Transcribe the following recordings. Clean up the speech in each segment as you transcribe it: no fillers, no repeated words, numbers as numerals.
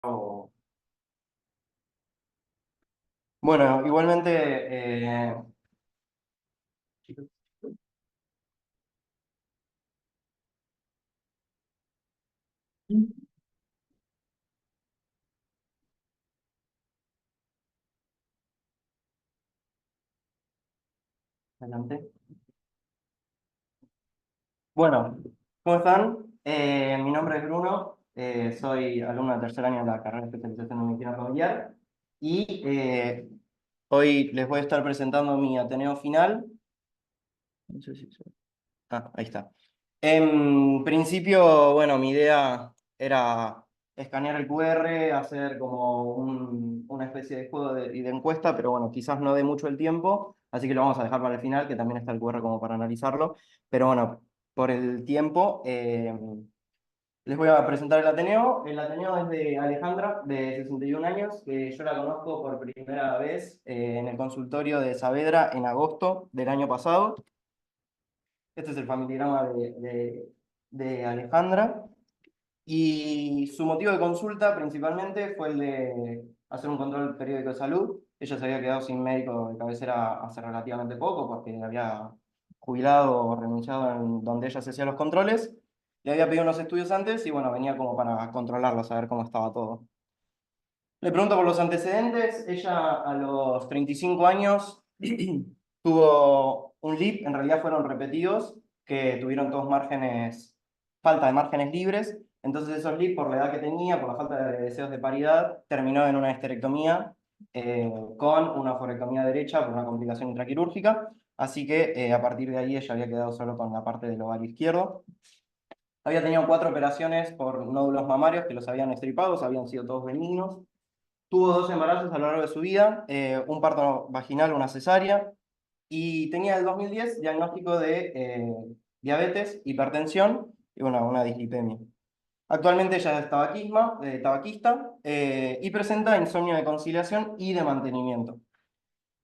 o- Bueno, igualmente, chicos, adelante. Bueno, ¿cómo están? Mi nombre es Bruno, soy alumno de tercer año de la carrera de especialización en medicina familiar y hoy les voy a estar presentando mi Ateneo final. No sé si ahí está. En principio, bueno, mi idea era escanear el QR, hacer como una especie de juego y de encuesta, pero bueno, quizás no dé mucho el tiempo, así que lo vamos a dejar para el final, que también está el QR como para analizarlo. Pero bueno, por el tiempo, les voy a presentar el Ateneo. El Ateneo es de Alejandra, de 61 años, que yo la conozco por primera vez en el consultorio de Saavedra en agosto del año pasado. Este es el familigrama de Alejandra. Y su motivo de consulta principalmente fue el de hacer un control periódico de salud. Ella se había quedado sin médico de cabecera hace relativamente poco porque había jubilado o renunciado en donde ella se hacía los controles. Le había pedido unos estudios antes y bueno, venía como para controlarlo, saber cómo estaba todo. Le pregunto por los antecedentes. Ella a los 35 años tuvo un LIP, en realidad fueron repetidos, que tuvieron todos márgenes, falta de márgenes libres. Entonces esos LIP, por la edad que tenía, por la falta de deseos de paridad, terminó en una histerectomía con una forectomía derecha por una complicación intraquirúrgica. Así que a partir de ahí ella había quedado solo con la parte del ovario izquierdo. Había tenido 4 operaciones por nódulos mamarios que los habían extirpados, habían sido todos benignos. Tuvo 2 embarazos a lo largo de su vida, un parto vaginal, una cesárea, y tenía el 2010 diagnóstico de diabetes, hipertensión y bueno, una dislipemia. Actualmente ella es tabaquista y presenta insomnio de conciliación y de mantenimiento.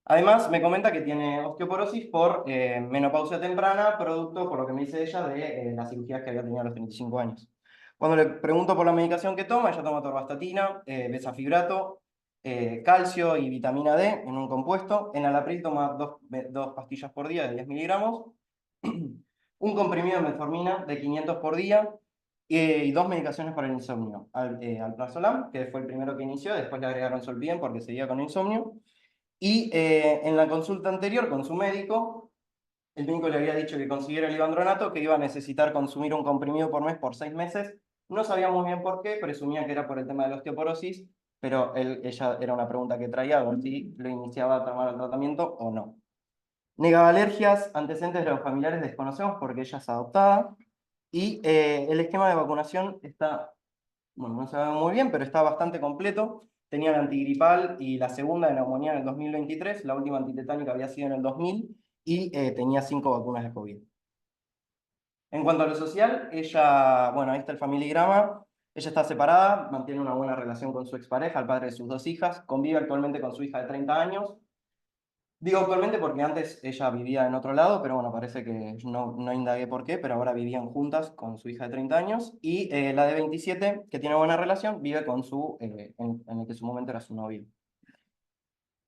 Además, me comenta que tiene osteoporosis por menopausia temprana, producto, por lo que me dice ella, de las cirugías que había tenido a los 35 años. Cuando le pregunto por la medicación que toma, ella toma torvastatina, besafibrato, calcio y vitamina D en un compuesto. En Alapril toma dos pastillas por día de 10 miligramos, un comprimido de metformina de 500 por día y 2 medicaciones para el insomnio. Alprazolam, que fue el primero que inició, después le agregaron Solpiden porque seguía con insomnio. Y en la consulta anterior con su médico, el médico le había dicho que consiguiera el ivandronato, que iba a necesitar consumir un comprimido por mes por 6 meses. No sabía muy bien por qué, presumía que era por el tema de la osteoporosis, pero ella era una pregunta que traía, a ver si lo iniciaba a tomar el tratamiento o no. Negaba alergias, antecedentes de los familiares desconocemos porque ella es adoptada. Y el esquema de vacunación está, bueno, no se ve muy bien, pero está bastante completo. Tenía la antigripal y la segunda de neumonía en el 2023, la última antitetánica había sido en el 2000 y tenía 5 vacunas de COVID. En cuanto a lo social, ella, bueno, ahí está el familigrama. Ella está separada, mantiene una buena relación con su expareja, el padre de sus 2 hijas, convive actualmente con su hija de 30 años. Digo actualmente porque antes ella vivía en otro lado, pero bueno, parece que no indagué por qué, pero ahora vivían juntas con su hija de 30 años. Y la de 27, que tiene buena relación, vive con en el que en su momento era su novio.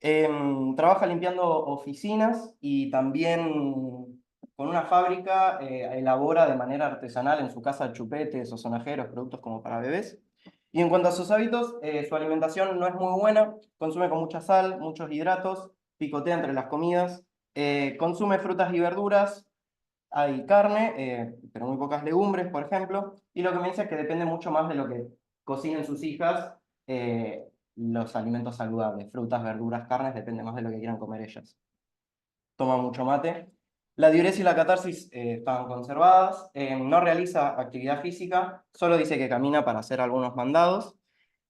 Trabaja limpiando oficinas y también con una fábrica elabora de manera artesanal en su casa chupetes o sonajeros, productos como para bebés. Y en cuanto a sus hábitos, su alimentación no es muy buena, consume con mucha sal, muchos hidratos, picotea entre las comidas, consume frutas y verduras, hay carne, pero muy pocas legumbres, por ejemplo, y lo que me dice es que depende mucho más de lo que cocinen sus hijas, los alimentos saludables, frutas, verduras, carnes, depende más de lo que quieran comer ellas. Toma mucho mate. La diuresis y la catarsis están conservadas, no realiza actividad física, solo dice que camina para hacer algunos mandados.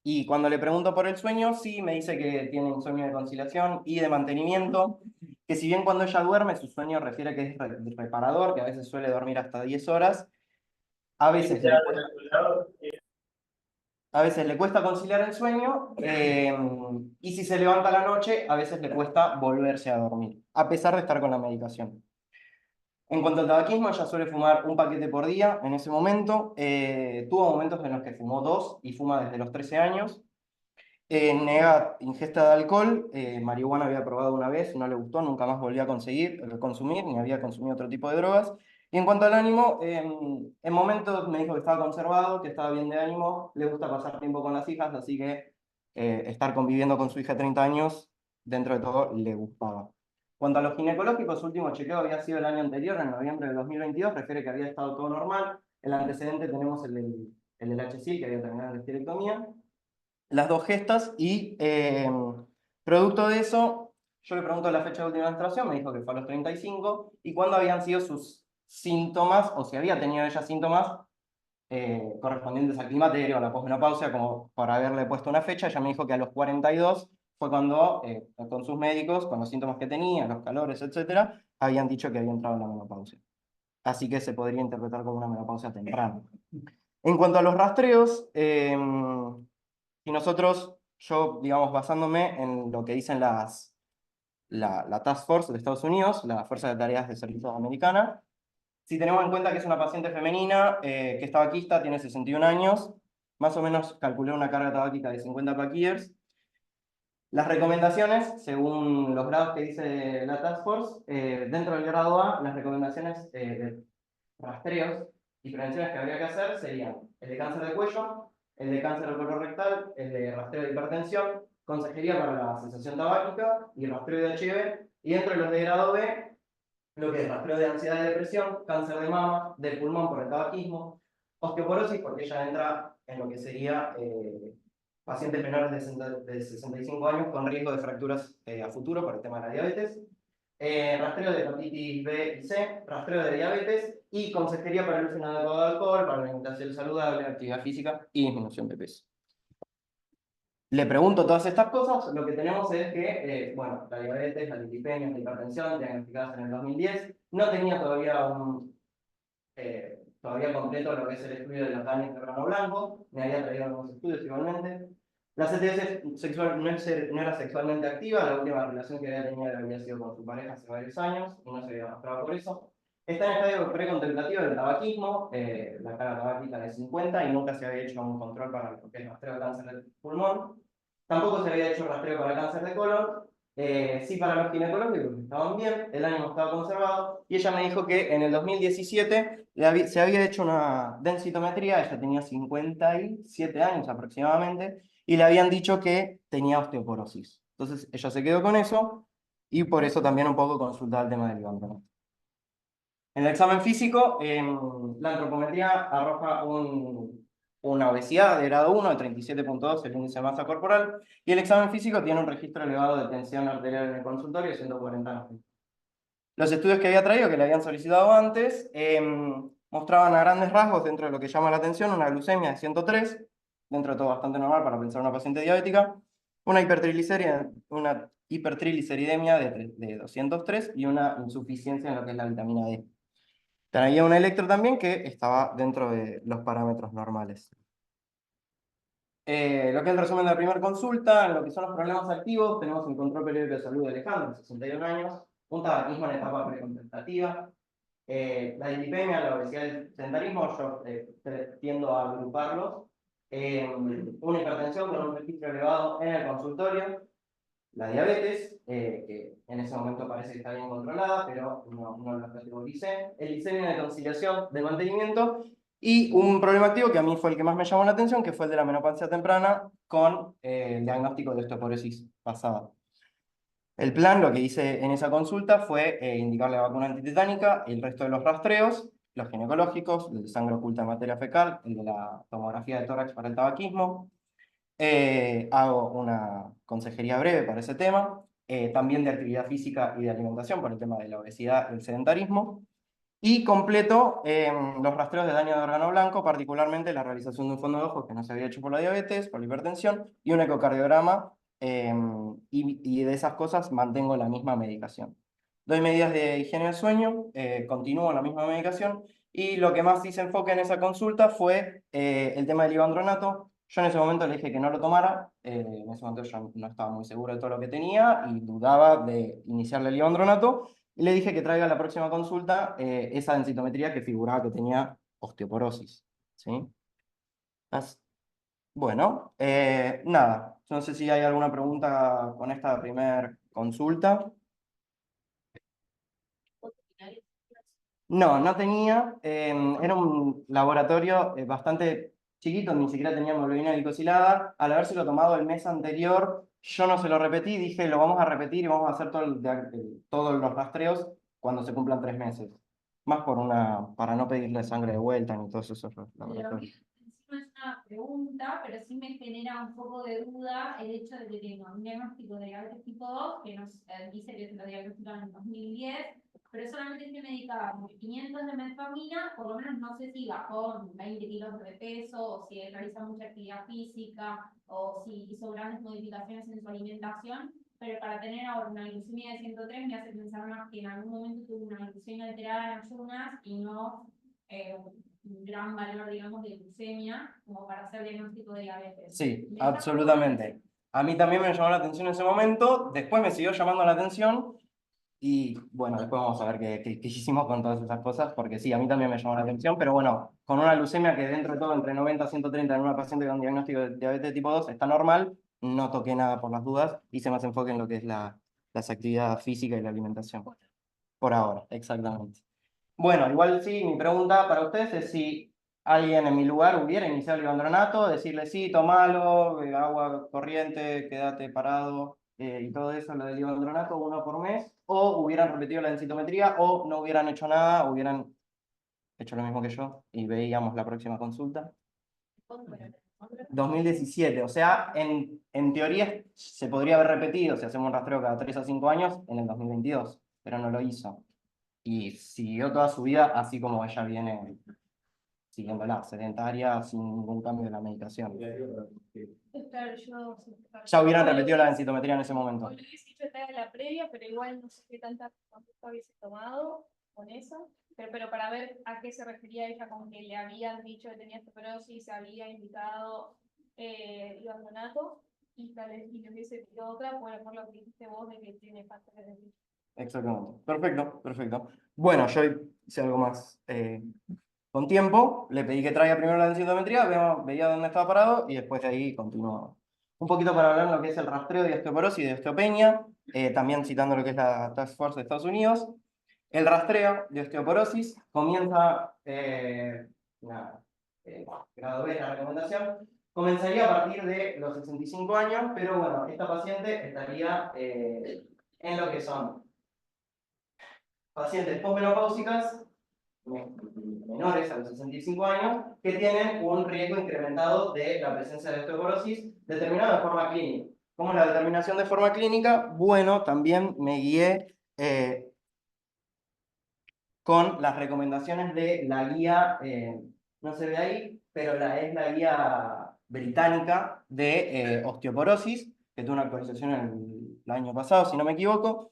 Y cuando le pregunto por el sueño, sí, me dice que tiene insomnio de conciliación y de mantenimiento, que si bien cuando ella duerme, su sueño refiere que es reparador, que a veces suele dormir hasta 10 horas, a veces le cuesta, a veces le cuesta conciliar el sueño, y si se levanta a la noche, a veces le cuesta volverse a dormir, a pesar de estar con la medicación. En cuanto al tabaquismo, ella suele fumar un paquete por día en ese momento. Tuvo momentos en los que fumó dos y fuma desde los 13 años. Nega ingesta de alcohol, marihuana había probado una vez, no le gustó, nunca más volvió a consumir, ni había consumido otro tipo de drogas. Y en cuanto al ánimo, en momentos me dijo que estaba conservado, que estaba bien de ánimo, le gusta pasar tiempo con las hijas, así que estar conviviendo con su hija de 30 años, dentro de todo, le gustaba. Cuanto a los ginecológicos, su último chequeo había sido el año anterior, en noviembre de 2022, refiere que había estado todo normal. El antecedente tenemos el del HSIL, que había terminado la esterectomía, las dos gestas y producto de eso, yo le pregunto la fecha de última menstruación, me dijo que fue a los 35 y cuándo habían sido sus síntomas o si había tenido ella síntomas correspondientes al climaterio, a la posmenopausia, como para haberle puesto una fecha. Ella me dijo que a los 42 fue cuando, con sus médicos, con los síntomas que tenía, los calores, etcétera, habían dicho que había entrado en la menopausia. Así que se podría interpretar como una menopausia temprana. En cuanto a los rastreos, y nosotros, yo, digamos, basándome en lo que dicen la Task Force de Estados Unidos, la Fuerza de Tareas de Servicios Americana, si tenemos en cuenta que es una paciente femenina, que es tabaquista, tiene 61 años, más o menos calculé una carga tabáquica de 50 packyears. Las recomendaciones, según los grados que dice la Task Force, dentro del grado A, las recomendaciones de rastreos y prevenciones que habría que hacer serían el de cáncer de cuello, el de cáncer colorectal, el de rastreo de hipertensión, consejería para la cesación tabáquica y rastreo de HIV, y dentro de los de grado B, lo que es rastreo de ansiedad y depresión, cáncer de mama, del pulmón por el tabaquismo, osteoporosis, porque ella entra en lo que sería pacientes menores de 65 años con riesgo de fracturas a futuro por el tema de la diabetes, rastreo de hepatitis B y C, rastreo de diabetes y consejería para el uso inadecuado de alcohol, para la alimentación saludable, actividad física y disminución de peso. Le pregunto todas estas cosas, lo que tenemos es que, bueno, la diabetes, la lipidemia, la hipertensión, diagnosticadas en el 2010, no tenía todavía completo lo que es el estudio de los daños de grano blanco, me había traído algunos estudios igualmente. La CTS sexual no era sexualmente activa, la última relación que había tenido había sido con su pareja hace varios años y no se había mostrado por eso. Está en estadio precontemplativo del tabaquismo, la carga tabáquica de 50 y nunca se había hecho un control para lo que es rastreo de cáncer del pulmón. Tampoco se había hecho rastreo para cáncer de colon. Sí, para los ginecológicos estaban bien, el ánimo estaba conservado, y ella me dijo que en el 2017 se había hecho una densitometría, ella tenía 57 años aproximadamente, y le habían dicho que tenía osteoporosis. Entonces ella se quedó con eso, y por eso también un poco consultaba el tema del libro. En el examen físico, la antropometría arroja una obesidad de grado 1 de 37,2, el índice de masa corporal, y el examen físico tiene un registro elevado de tensión arterial en el consultorio, 140. Los estudios que había traído, que le habían solicitado antes, mostraban a grandes rasgos, dentro de lo que llama la atención, una glucemia de 103, dentro de todo bastante normal para pensar en una paciente diabética, una hipertrigliceridemia de 203 y una insuficiencia en lo que es la vitamina D. Traía un electro también que estaba dentro de los parámetros normales. Lo que es el resumen de la primera consulta, en lo que son los problemas activos, tenemos un control periódico de salud de Alejandro, 61 años, un tabaquismo en etapa precontemplativa, la dislipemia, la obesidad y el sedentarismo, yo tiendo a agruparlos, una hipertensión con un registro elevado en el consultorio, la diabetes, que en ese momento parece que está bien controlada, pero no la categoricé, el diseño de conciliación de mantenimiento y un problema activo que a mí fue el que más me llamó la atención, que fue el de la menopausia temprana con el diagnóstico de osteoporosis pasada. El plan, lo que hice en esa consulta fue indicar la vacuna antitetánica, el resto de los rastreos, los ginecológicos, el de sangre oculta en materia fecal, el de la tomografía de tórax para el tabaquismo. Hago una consejería breve para ese tema, también de actividad física y de alimentación por el tema de la obesidad y el sedentarismo. Y completo los rastreos de daño de órgano blanco, particularmente la realización de un fondo de ojos que no se había hecho por la diabetes, por la hipertensión, y un ecocardiograma, y de esas cosas mantengo la misma medicación. Doy medidas de higiene del sueño, continúo la misma medicación, y lo que más hice enfoque en esa consulta fue el tema del ivandronato. Yo en ese momento le dije que no lo tomara, en ese momento yo no estaba muy seguro de todo lo que tenía y dudaba de iniciarle el ivandronato, y le dije que traiga a la próxima consulta esa densitometría que figuraba que tenía osteoporosis. ¿Sí? Bueno, nada, no sé si hay alguna pregunta con esta primera consulta. No, no tenía. Era un laboratorio bastante chiquito, ni siquiera tenía hemoglobina glicosilada. Al habérselo tomado el mes anterior, yo no se lo repetí, dije, lo vamos a repetir y vamos a hacer todos los rastreos cuando se cumplan 3 meses. Más para no pedirle sangre de vuelta ni todos esos laboratorios. No es una pregunta, pero sí me genera un poco de duda el hecho de que tengo un diagnóstico de diabetes tipo 2, que nos dice que se lo diagnosticaron en 2010, pero solamente se medicaba con 500 de metformina, por lo menos no sé si bajó 20 kilos de peso, o si realiza mucha actividad física, o si hizo grandes modificaciones en su alimentación, pero para tener ahora una glucemia de 103 me hace pensar más que en algún momento tuvo una glucemia alterada en ayunas y no un gran valor, digamos, de glucemia como para hacer diagnóstico de diabetes. Sí, absolutamente. A mí también me llamó la atención en ese momento, después me siguió llamando la atención y bueno, después vamos a ver qué hicimos con todas esas cosas, porque sí, a mí también me llamó la atención, pero bueno, con una leucemia que dentro de todo entre 90 y 130 en una paciente con diagnóstico de diabetes tipo 2 está normal, no toqué nada por las dudas, hice más enfoque en lo que es las actividades físicas y la alimentación. Por ahora, exactamente. Bueno, igual sí, mi pregunta para ustedes es si alguien en mi lugar hubiera iniciado el biondronato, decirle sí, tomalo, agua corriente, quédate parado y todo eso, lo del biondronato, 1 por mes, o hubieran repetido la densitometría, o no hubieran hecho nada, hubieran hecho lo mismo que yo y veíamos la próxima consulta. 2017, o sea, en teoría se podría haber repetido si hacemos un rastreo cada 3 a 5 años en el 2022, pero no lo hizo. Y siguió toda su vida así como ella viene siguiéndola, sedentaria, sin ningún cambio de la medicación. Claro, yo Ya hubieran repetido la densitometría en ese momento. lo hubiese dicho esta en la previa, pero igual no sé qué tanta conducta hubiese tomado con eso. Pero para ver a qué se refería ella con que le habían dicho que tenía osteoporosis, se había indicado bicarbonato, y tal vez y le hubiese pedido otra, por lo que dijiste vos de que tiene factores de riesgo. Exactamente. Perfecto, perfecto. Bueno, yo hice algo más con tiempo. Le pedí que traiga primero la densitometría, veía dónde estaba parado y después de ahí continuaba. Un poquito para hablar de lo que es el rastreo de osteoporosis y de osteopenia, también citando lo que es la Task Force de Estados Unidos. El rastreo de osteoporosis comienza, nada, grado B, la recomendación, comenzaría a partir de los 65 años, pero bueno, esta paciente estaría en lo que son pacientes posmenopáusicas menores a los 65 años que tienen un riesgo incrementado de la presencia de osteoporosis determinado de forma clínica. ¿Cómo es la determinación de forma clínica? Bueno, también me guié con las recomendaciones de la guía, no se ve ahí, pero es la guía británica de osteoporosis, que tuvo una actualización el año pasado, si no me equivoco,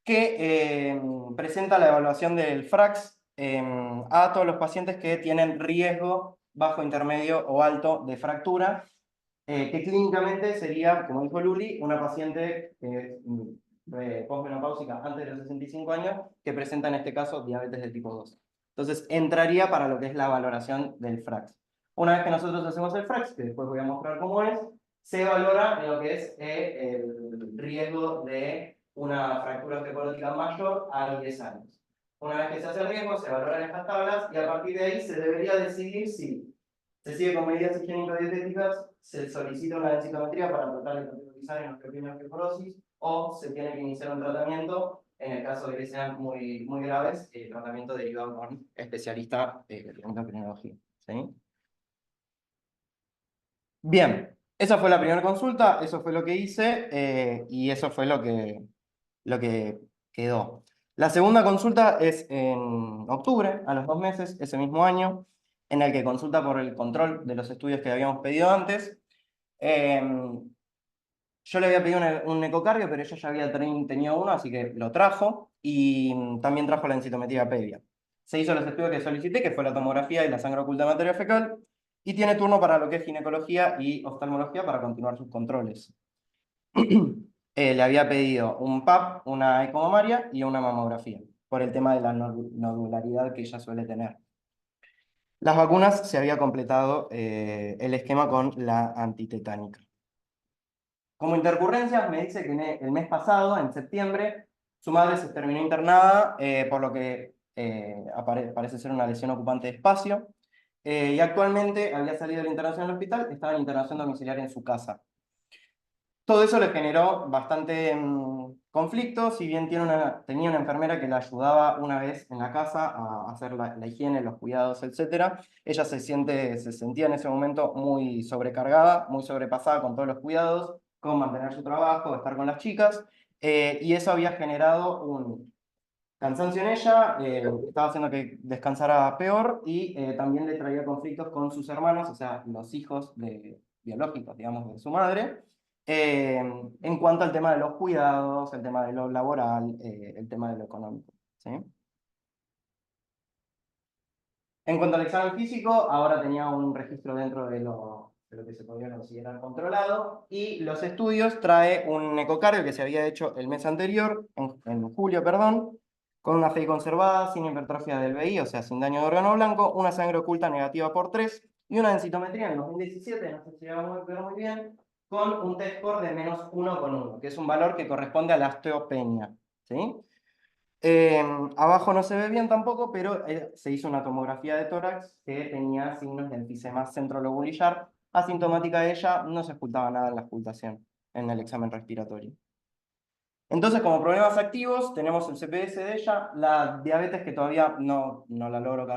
que presenta la evaluación del FRAX a todos los pacientes que tienen riesgo bajo, intermedio o alto de fractura, que clínicamente sería, como dijo Luli, una paciente posmenopáusica antes de los 65 años que presenta en este caso diabetes de tipo 2. Entonces entraría para lo que es la valoración del FRAX. Una vez que nosotros hacemos el FRAX, que después voy a mostrar cómo es, se valora en lo que es el riesgo de una fractura osteoporótica mayor a 10 años. Una vez que se hace el riesgo, se valoran estas tablas y a partir de ahí se debería decidir si se sigue con medidas higiénico-dietéticas, se solicita una densitometría para tratar de categorizar en osteopenia o osteoporosis, o se tiene que iniciar un tratamiento, en el caso de que sean muy, muy graves, tratamiento derivado con especialista de endocrinología. ¿Sí? Bien, esa fue la primera consulta, eso fue lo que hice y eso fue lo que quedó. La segunda consulta es en octubre, a los 2 meses, ese mismo año, en el que consulta por el control de los estudios que habíamos pedido antes. Yo le había pedido un ecocardio, pero ella ya había tenido uno, así que lo trajo y también trajo la densitometría previa. Se hizo los estudios que solicité, que fue la tomografía y la sangre oculta de materia fecal, y tiene turno para lo que es ginecología y oftalmología para continuar sus controles. Le había pedido un PAP, una eco mamaria y una mamografía, por el tema de la nodularidad que ella suele tener. Las vacunas se había completado el esquema con la antitetánica. Como intercurrencias, me dice que el mes pasado, en septiembre, su madre se terminó internada, por lo que parece ser una lesión ocupante de espacio, y actualmente había salido de la internación del hospital, estaba en internación domiciliaria en su casa. Todo eso le generó bastante conflicto, si bien tenía una enfermera que la ayudaba una vez en la casa a hacer la higiene, los cuidados, etcétera. Ella se sentía en ese momento muy sobrecargada, muy sobrepasada con todos los cuidados, con mantener su trabajo, estar con las chicas, y eso había generado un cansancio en ella, estaba haciendo que descansara peor y también le traía conflictos con sus hermanos, o sea, los hijos biológicos, digamos, de su madre, eh, en cuanto al tema de los cuidados, el tema de lo laboral, el tema de lo económico. ¿Sí? En cuanto al examen físico, ahora tenía un registro dentro de lo que se podría considerar controlado, y los estudios trae un ecocardio que se había hecho el mes anterior, en julio, perdón, con una FEI conservada, sin hipertrofia del VI, o sea, sin daño de órgano blanco, una sangre oculta negativa por 3 y una densitometría en el 2017, no sé si vamos a ver muy bien, con un test score de -1,1, que es un valor que corresponde a la osteopenia. ¿Sí? Eh, Abajo no se ve bien tampoco, pero se hizo una tomografía de tórax que tenía signos de enfisema centrolobulillar. Asintomática de ella, no se ocultaba nada en la ocultación, en el examen respiratorio. Entonces, como problemas activos, tenemos el CPS de ella, la diabetes que todavía no la logro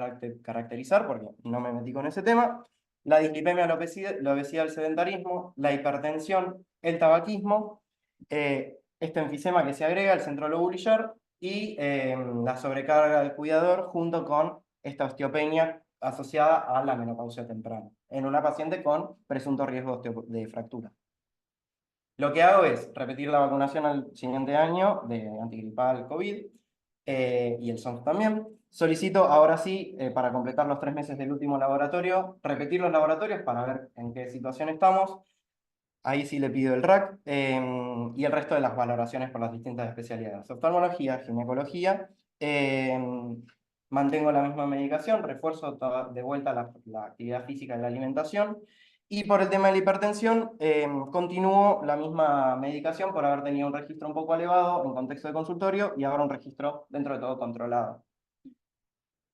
caracterizar porque no me metí con ese tema, la dislipemia, la obesidad, el sedentarismo, la hipertensión, el tabaquismo, este enfisema que se agrega, el centrolobulillar, y la sobrecarga del cuidador junto con esta osteopenia asociada a la menopausia temprana, en una paciente con presunto riesgo de fractura. Lo que hago es repetir la vacunación al siguiente año de antigripal COVID, y el SOMS también. Solicito ahora sí, para completar los 3 meses del último laboratorio, repetir los laboratorios para ver en qué situación estamos. Ahí sí le pido el RAC, y el resto de las valoraciones por las distintas especialidades. Oftalmología, ginecología. Mantengo la misma medicación, refuerzo de vuelta la actividad física y la alimentación. Y por el tema de la hipertensión, continúo la misma medicación por haber tenido un registro un poco elevado en contexto de consultorio y ahora un registro dentro de todo controlado.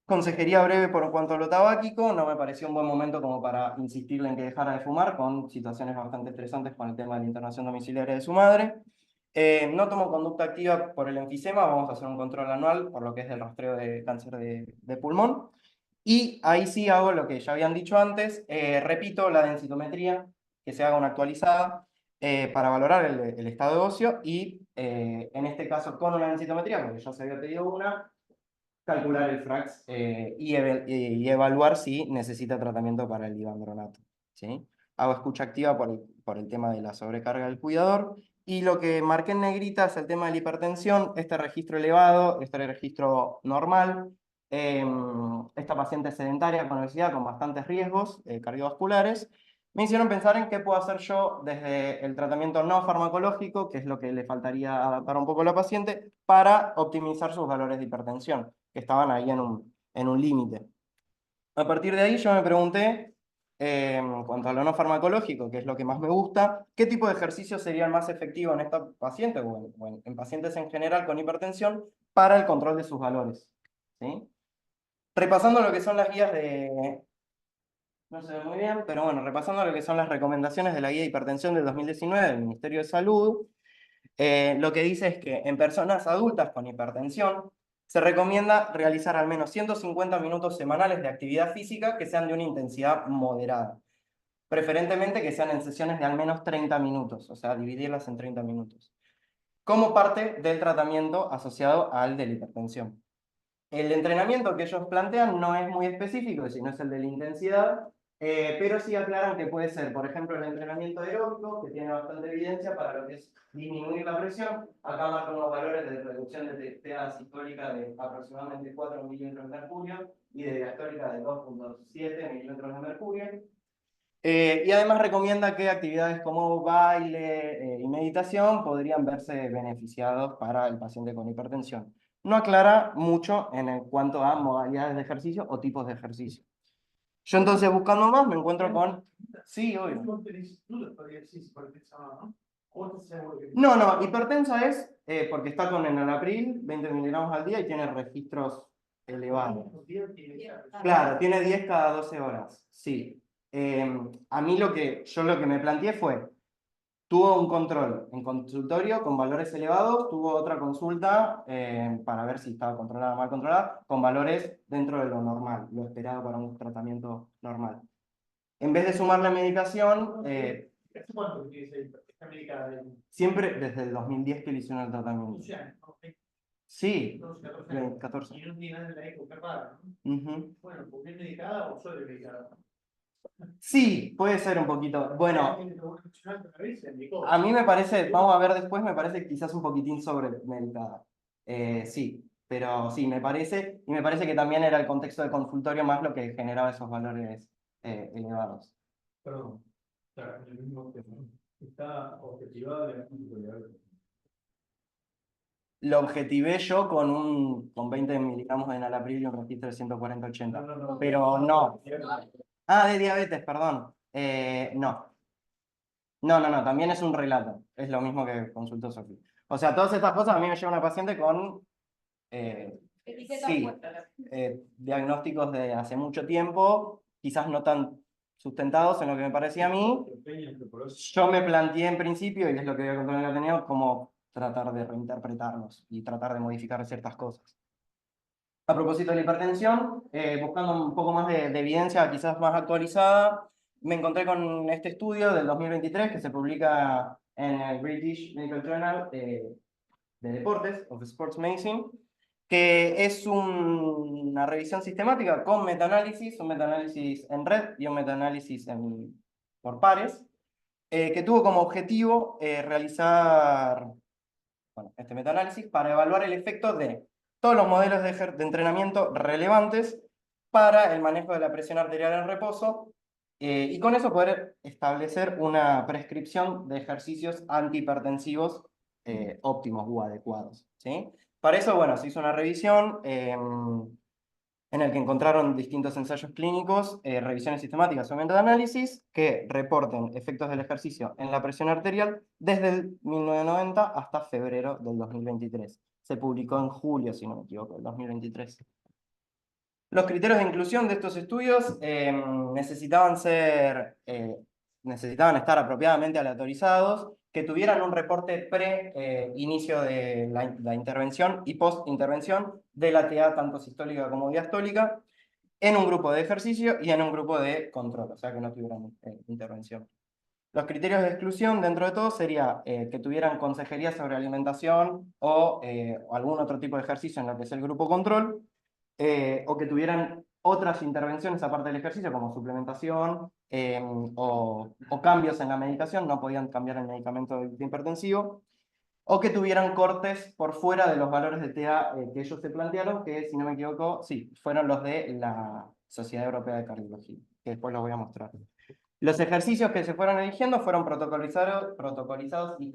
Consejería breve por cuanto a lo tabáquico, no me pareció un buen momento como para insistirle en que dejara de fumar, con situaciones bastante estresantes con el tema de la internación domiciliaria de su madre. No tomo conducta activa por el enfisema, vamos a hacer un control anual por lo que es del rastreo de cáncer de pulmón. Y ahí sí hago lo que ya habían dicho antes, repito la densitometría, que se haga una actualizada, para valorar el estado de ocio y en este caso con una densitometría, porque ya se había pedido una, calcular el FRAX, y evaluar si necesita tratamiento para el ivandronato. ¿Sí? Hago escucha activa por el tema de la sobrecarga del cuidador. Y lo que marqué en negrita es el tema de la hipertensión, este registro elevado, este registro normal. Esta paciente sedentaria con obesidad, con bastantes riesgos cardiovasculares, me hicieron pensar en qué puedo hacer yo desde el tratamiento no farmacológico, que es lo que le faltaría adaptar un poco a la paciente, para optimizar sus valores de hipertensión, que estaban ahí en un límite. A partir de ahí yo me pregunté, en cuanto a lo no farmacológico, que es lo que más me gusta, ¿qué tipo de ejercicio sería el más efectivo en esta paciente o en pacientes en general con hipertensión para el control de sus valores? ¿Sí? Repasando lo que son las guías de... No se ve muy bien, pero bueno, repasando lo que son las recomendaciones de la guía de hipertensión del 2019 del Ministerio de Salud, lo que dice es que en personas adultas con hipertensión se recomienda realizar al menos 150 minutos semanales de actividad física que sean de una intensidad moderada. Preferentemente que sean en sesiones de al menos 30 minutos, o sea, dividirlas en 30 minutos, como parte del tratamiento asociado al de la hipertensión. El entrenamiento que ellos plantean no es muy específico, sino es el de la intensidad, pero sí aclaran que puede ser, por ejemplo, el entrenamiento aeróbico, que tiene bastante evidencia para lo que es disminuir la presión. Acá marcan unos valores de reducción de TTA sistólica de aproximadamente 4 milímetros de mercurio y de diastólica de 2,7 milímetros de mercurio. Y además recomienda que actividades como baile y meditación podrían verse beneficiados para el paciente con hipertensión. No aclara mucho en cuanto a modalidades de ejercicio o tipos de ejercicio. Yo entonces buscando más me encuentro con... Sí, obvio. No tenés dudas todavía si es hipertensa o no. ¿O estás seguro que No, no, hipertensa es porque está con enalapril, 20 miligramos al día y tiene registros elevados. los días tiene esa presión? Claro, tiene 10 cada 12 horas, sí. A mí lo que me planteé fue, tuvo un control en consultorio con valores elevados, tuvo otra consulta para ver si estaba controlada o mal controlada, con valores dentro de lo normal, lo esperado para un tratamiento normal. En vez de sumarle medicación, ¿Hace cuánto que tiene esa medicada? siempre desde el 2010 que le hicieron el 12 tratamiento. años, ¿no? Sí, 12, 14 años. 14. Y no tiene nada en la eco preparada, ¿no? Ujú. Bueno, ¿por qué medicada o sobremedicada? Sí, puede ser un poquito. Bueno, A a mí me parece, vamos a ver después, me parece quizás un poquitín sobremedicada. Sí, pero sí, me parece, y me parece que también era el contexto de consultorio más lo que generaba esos valores elevados. Perdón, está en el mismo tema. Está objetivada de la consultoría. Lo objetivé yo con 20 miligramos de enalapril y un registro de 140-80. Pero no. Ah, de diabetes, perdón. No. No, también es un relato. Es lo mismo que consultó Sofía. O sea, todas estas cosas a mí me lleva una paciente con Etiqueta sí, puesta. diagnósticos de hace mucho tiempo, quizás no tan sustentados en lo que me parecía a mí. Yo me planteé en principio, y es lo que voy a contar en el Ateneo, como tratar de reinterpretarlos y tratar de modificar ciertas cosas. A propósito de la hipertensión, buscando un poco más de evidencia quizás más actualizada, me encontré con este estudio del 2023 que se publica en el British Medical Journal de Deportes, of Sports Medicine, que es una revisión sistemática con metaanálisis, un metaanálisis en red y un metaanálisis por pares, que tuvo como objetivo realizar este metaanálisis para evaluar el efecto de todos los modelos de entrenamiento relevantes para el manejo de la presión arterial en reposo y con eso poder establecer una prescripción de ejercicios antihipertensivos óptimos u adecuados, ¿sí? Para eso, bueno, se hizo una revisión en el que encontraron distintos ensayos clínicos, revisiones sistemáticas o metaanálisis que reporten efectos del ejercicio en la presión arterial desde el 1990 hasta febrero del 2023. Se publicó en julio, si no me equivoco, del 2023. Los criterios de inclusión de estos estudios necesitaban estar apropiadamente aleatorizados, que tuvieran un reporte pre-inicio de la intervención y post-intervención de la TA tanto sistólica como diastólica, en un grupo de ejercicio y en un grupo de control, o sea que no tuvieran intervención. Los criterios de exclusión dentro de todo sería que tuvieran consejería sobre alimentación o algún otro tipo de ejercicio en lo que es el grupo control, o que tuvieran otras intervenciones aparte del ejercicio, como suplementación o cambios en la medicación, no podían cambiar el medicamento hipertensivo, o que tuvieran cortes por fuera de los valores de TA que ellos se plantearon, que si no me equivoco, sí, fueron los de la Sociedad Europea de Cardiología, que después los voy a mostrar. Los ejercicios que se fueron eligiendo fueron protocolizados y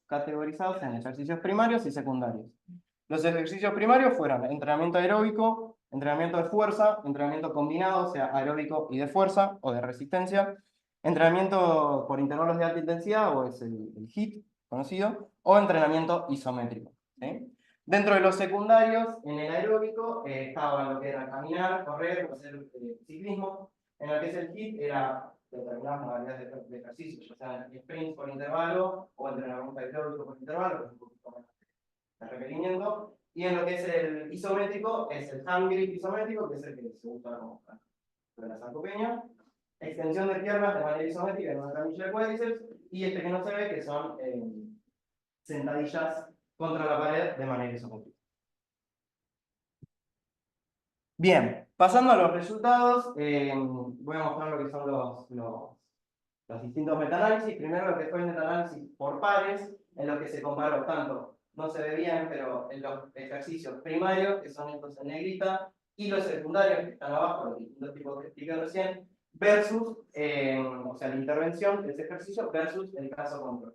categorizados en ejercicios primarios y secundarios. Los ejercicios primarios fueron entrenamiento aeróbico, entrenamiento de fuerza, entrenamiento combinado, o sea, aeróbico y de fuerza o de resistencia, entrenamiento por intervalos de alta intensidad, o es el HIIT conocido, o entrenamiento isométrico, ¿sí? Dentro de los secundarios, en el aeróbico, estaba lo que era caminar, correr, hacer ciclismo. En lo que es el HIIT era determinadas modalidades de ejercicio, ya sean sprints por intervalo o entrenamiento aeróbico por intervalo, que es un poquito más de requerimiento. Y en lo que es el isométrico, es el hand grip isométrico, que es el que se usa como de la sarcopenia, extensión de piernas de manera isométrica en una camilla de cuádriceps, y este que no se ve, que son sentadillas contra la pared de manera isométrica. Bien, pasando a los resultados, voy a mostrar lo que son los distintos metaanálisis. Primero lo que fue el metaanálisis por pares, en lo que se comparó tanto, no se ve bien, pero en los ejercicios primarios, que son estos en negrita, y los secundarios, que están abajo, los distintos tipos que expliqué recién, versus, o sea, la intervención de ese ejercicio versus el caso control.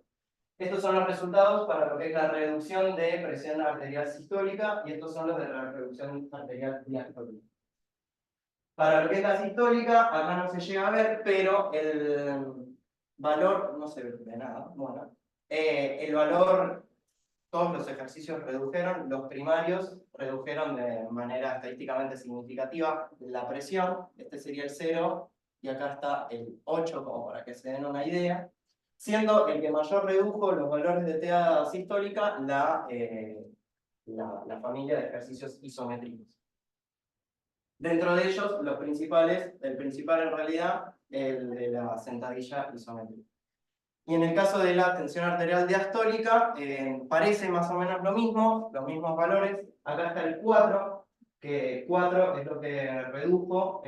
Estos son los resultados para lo que es la reducción de presión arterial sistólica, y estos son los de la reducción arterial diastólica. Para lo que es la sistólica, acá no se llega a ver, pero el valor, no se ve de nada, bueno, el valor, todos los ejercicios redujeron, los primarios redujeron de manera estadísticamente significativa la presión, este sería el 0, y acá está el 8, como para que se den una idea, siendo el que mayor redujo los valores de TA sistólica la familia de ejercicios isométricos. Dentro de ellos, los principales, el principal en realidad, el de la sentadilla isométrica. Y en el caso de la tensión arterial diastólica, parece más o menos lo mismo, los mismos valores. Acá está el 4, que 4 es lo que redujo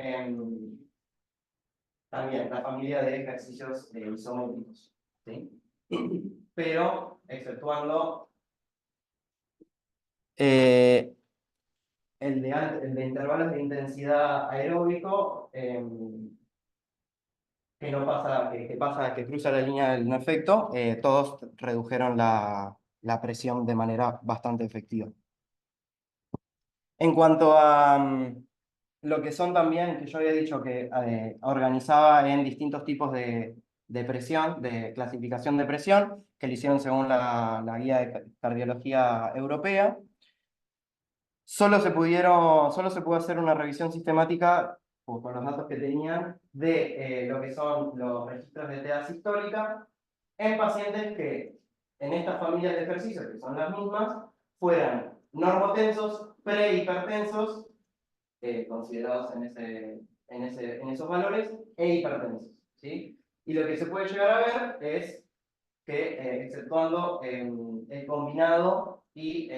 también la familia de ejercicios isométricos. ¿Sí? Pero exceptuando el de intervalos de intensidad aeróbico, que no pasa, que cruza la línea del no efecto, todos redujeron la presión de manera bastante efectiva. En cuanto a lo que son también, que yo había dicho que organizaba en distintos tipos de presión, de clasificación de presión, que lo hicieron según la guía de cardiología europea. Solo se pudo hacer una revisión sistemática, con los datos que tenían, de lo que son los registros de TA sistólica en pacientes que, en estas familias de ejercicios, que son las mismas, fueran normotensos, prehipertensos, considerados en esos valores, e hipertensos. ¿Sí? Y lo que se puede llegar a ver es que, exceptuando el combinado y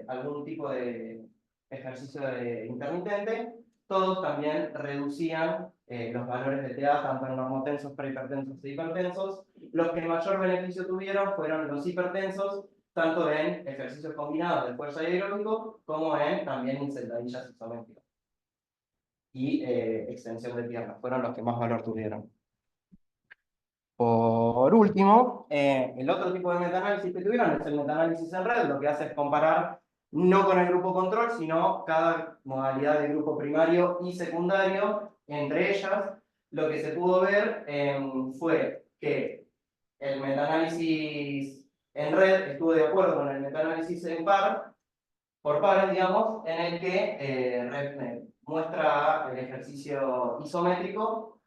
algún tipo de ejercicio intermitente, todos también reducían los valores de TA, tanto en normotensos, prehipertensos e hipertensos. Los que mayor beneficio tuvieron fueron los hipertensos, tanto en ejercicios combinados de fuerza y aeróbico, como también en sentadillas isométricas. Y extensión de piernas, fueron los que más valor tuvieron. Por último, el otro tipo de metaanálisis que tuvieron es el metaanálisis en red. Lo que hace es comparar no con el grupo control, sino cada modalidad de grupo primario y secundario. Entre ellas, lo que se pudo ver fue que el metaanálisis en red estuvo de acuerdo con el metaanálisis en por pares, digamos, en el que muestra el ejercicio isométrico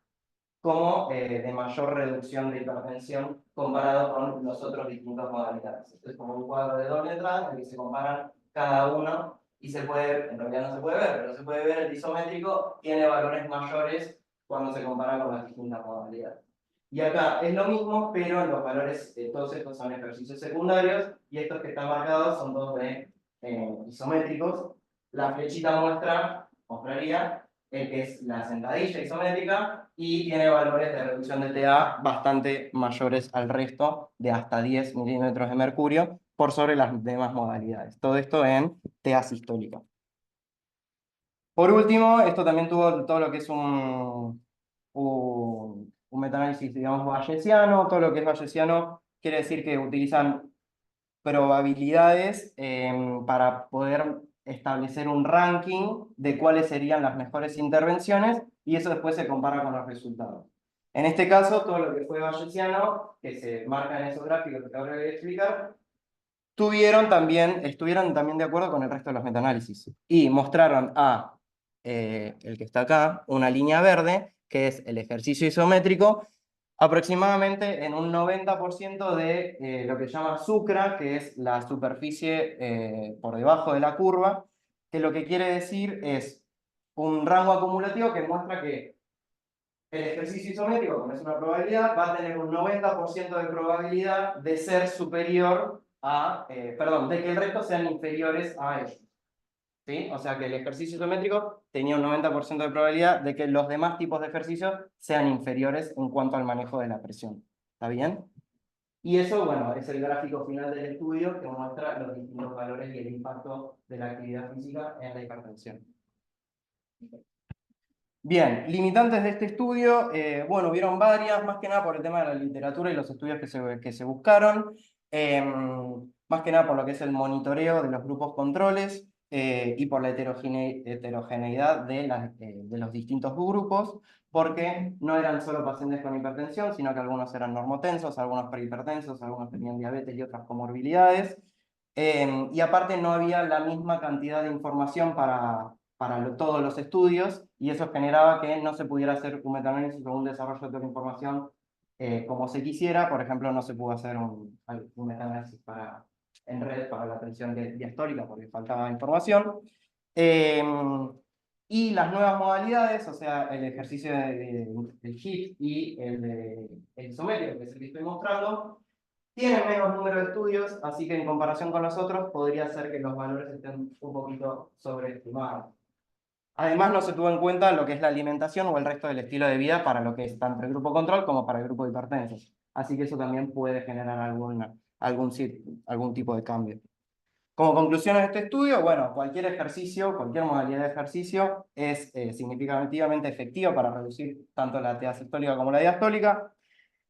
como de mayor reducción de hipertensión comparado con los otros distintos modalidades. Esto es como un cuadro de doble entrada en el que se comparan cada uno y se puede, en realidad no se puede ver, pero se puede ver el isométrico tiene valores mayores cuando se compara con las distintas modalidades. Y acá es lo mismo, pero los valores, todos estos son ejercicios secundarios y estos que están marcados son todos de isométricos. La flechita mostraría el que es la sentadilla isométrica y tiene valores de reducción de TA bastante mayores al resto, de hasta 10 milímetros de mercurio, por sobre las demás modalidades. Todo esto en TA sistólica. Por último, esto también tuvo todo lo que es un metaanálisis, digamos, bayesiano. Todo lo que es bayesiano quiere decir que utilizan probabilidades para poder establecer un ranking de cuáles serían las mejores intervenciones y eso después se compara con los resultados. En este caso, todo lo que fue bayesiano, que se marca en esos gráficos que ahora voy a explicar, estuvieron también de acuerdo con el resto de los metaanálisis y mostraron el que está acá, una línea verde, que es el ejercicio isométrico, aproximadamente en un 90% de lo que se llama sucra, que es la superficie por debajo de la curva, que lo que quiere decir es un rango acumulativo que muestra que el ejercicio isométrico, como es una probabilidad, va a tener un 90% de probabilidad de ser superior de que el resto sean inferiores a ellos. ¿Sí? O sea que el ejercicio isométrico tenía un 90% de probabilidad de que los demás tipos de ejercicios sean inferiores en cuanto al manejo de la presión. ¿Está bien? Y eso, bueno, es el gráfico final del estudio que muestra los distintos valores y el impacto de la actividad física en la hipertensión. Bien, limitantes de este estudio, bueno, hubieron varias, más que nada por el tema de la literatura y los estudios que se buscaron, más que nada por lo que es el monitoreo de los grupos controles. y por la heterogeneidad de los distintos grupos, porque no eran solo pacientes con hipertensión, sino que algunos eran normotensos, algunos prehipertensos, algunos tenían diabetes y otras comorbilidades. Y aparte no había la misma cantidad de información para todos los estudios, y eso generaba que no se pudiera hacer un metaanálisis o un desarrollo de toda la información como se quisiera. Por ejemplo, no se pudo hacer un metaanálisis en red para la tensión diastólica porque faltaba información. Eh, y las nuevas modalidades, o sea, el ejercicio del HIIT y el isométrico, que es el que estoy mostrando, tienen menos número de estudios, así que en comparación con los otros podría ser que los valores estén un poquito sobreestimados. Además, no se tuvo en cuenta lo que es la alimentación o el resto del estilo de vida para lo que es tanto el grupo control como para el grupo de hipertensos. Así que eso también puede generar algún tipo de cambio. Como conclusión de este estudio, bueno, cualquier ejercicio, cualquier modalidad de ejercicio es significativamente efectiva para reducir tanto la TA sistólica como la diastólica.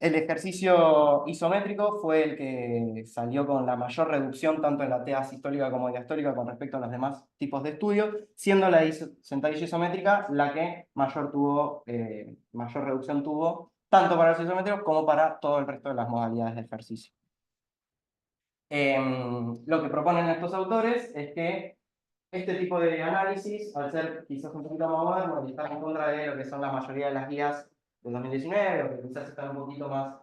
El ejercicio isométrico fue el que salió con la mayor reducción tanto en la TA sistólica como diastólica con respecto a los demás tipos de estudios, siendo la sentadilla isométrica la que mayor reducción tuvo tanto para los isométricos como para todo el resto de las modalidades de ejercicio. Lo que proponen estos autores es que este tipo de análisis, al ser quizás un poquito más moderno y estar en contra de lo que son la mayoría de las guías de 2019, o que quizás están un poquito más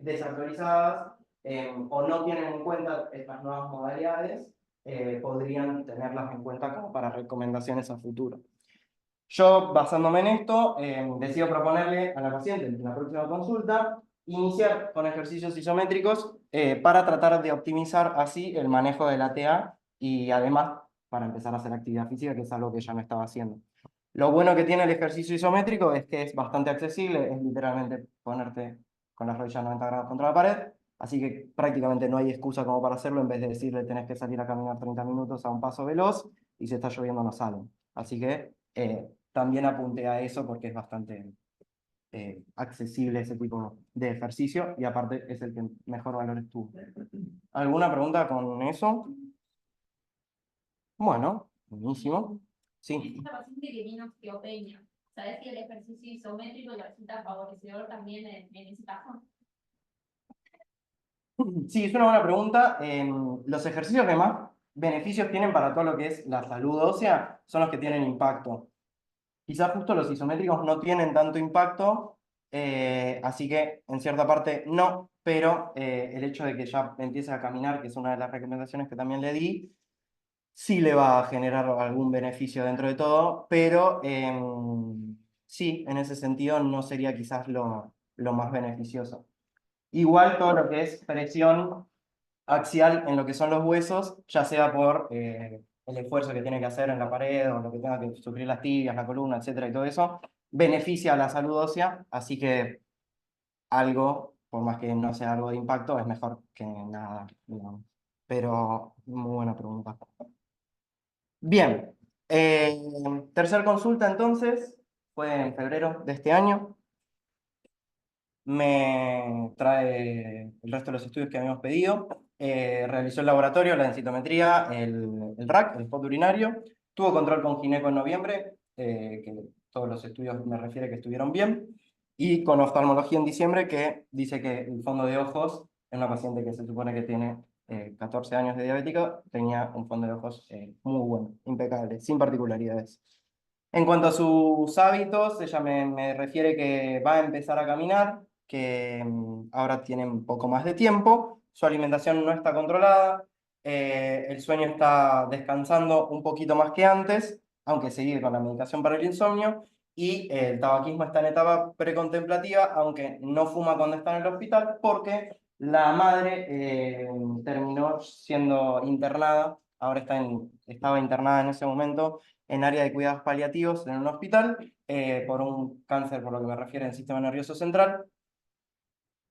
desactualizadas, o no tienen en cuenta estas nuevas modalidades, podrían tenerlas en cuenta como para recomendaciones a futuro. Yo, basándome en esto, decido proponerle a la paciente en la próxima consulta iniciar con ejercicios isométricos para tratar de optimizar así el manejo de la TA y además para empezar a hacer actividad física, que es algo que ya no estaba haciendo. Lo bueno que tiene el ejercicio isométrico es que es bastante accesible, es literalmente ponerte con las rodillas 90 grados contra la pared, así que prácticamente no hay excusa como para hacerlo, en vez de decirle tenés que salir a caminar 30 minutos a un paso veloz y si está lloviendo no salen. Así que también apunté a eso porque es bastante accesible ese tipo de ejercicio y aparte es el que mejor valores tuvo. ¿Alguna pregunta con eso? Bueno, buenísimo. Sí. Esta paciente que tiene osteopenia, ¿sabes si el ejercicio isométrico le resulta favorecedor también en ese caso? Sí, es una buena pregunta. Los ejercicios que más beneficios tienen para todo lo que es la salud ósea son los que tienen impacto. Quizás justo los isométricos no tienen tanto impacto, así que en cierta parte no, pero el hecho de que ya empiece a caminar, que es una de las recomendaciones que también le di, sí le va a generar algún beneficio dentro de todo, pero sí, en ese sentido no sería quizás lo más beneficioso. Igual todo lo que es presión axial en lo que son los huesos, ya sea por el esfuerzo que tiene que hacer en la pared o lo que tenga que sufrir las tibias, la columna, etcétera, y todo eso, beneficia a la salud ósea, así que algo, por más que no sea algo de impacto, es mejor que nada, digamos. Pero muy buena pregunta. Bien, tercer consulta entonces, fue en febrero de este año. Me trae el resto de los estudios que habíamos pedido. Realizó el laboratorio, la densitometría, el RAC, el spot urinario. Tuvo control con gineco en noviembre, que todos los estudios me refiere que estuvieron bien. Y con oftalmología en diciembre, que dice que el fondo de ojos, en una paciente que se supone que tiene 14 años de diabético, tenía un fondo de ojos muy bueno, impecable, sin particularidades. En cuanto a sus hábitos, ella me refiere que va a empezar a caminar, que ahora tiene un poco más de tiempo, su alimentación no está controlada, el sueño está descansando un poquito más que antes, aunque sigue con la medicación para el insomnio, y el tabaquismo está en etapa precontemplativa, aunque no fuma cuando está en el hospital, porque la madre terminó siendo internada, ahora estaba internada en ese momento en área de cuidados paliativos en un hospital por un cáncer, por lo que me refiere, en el sistema nervioso central.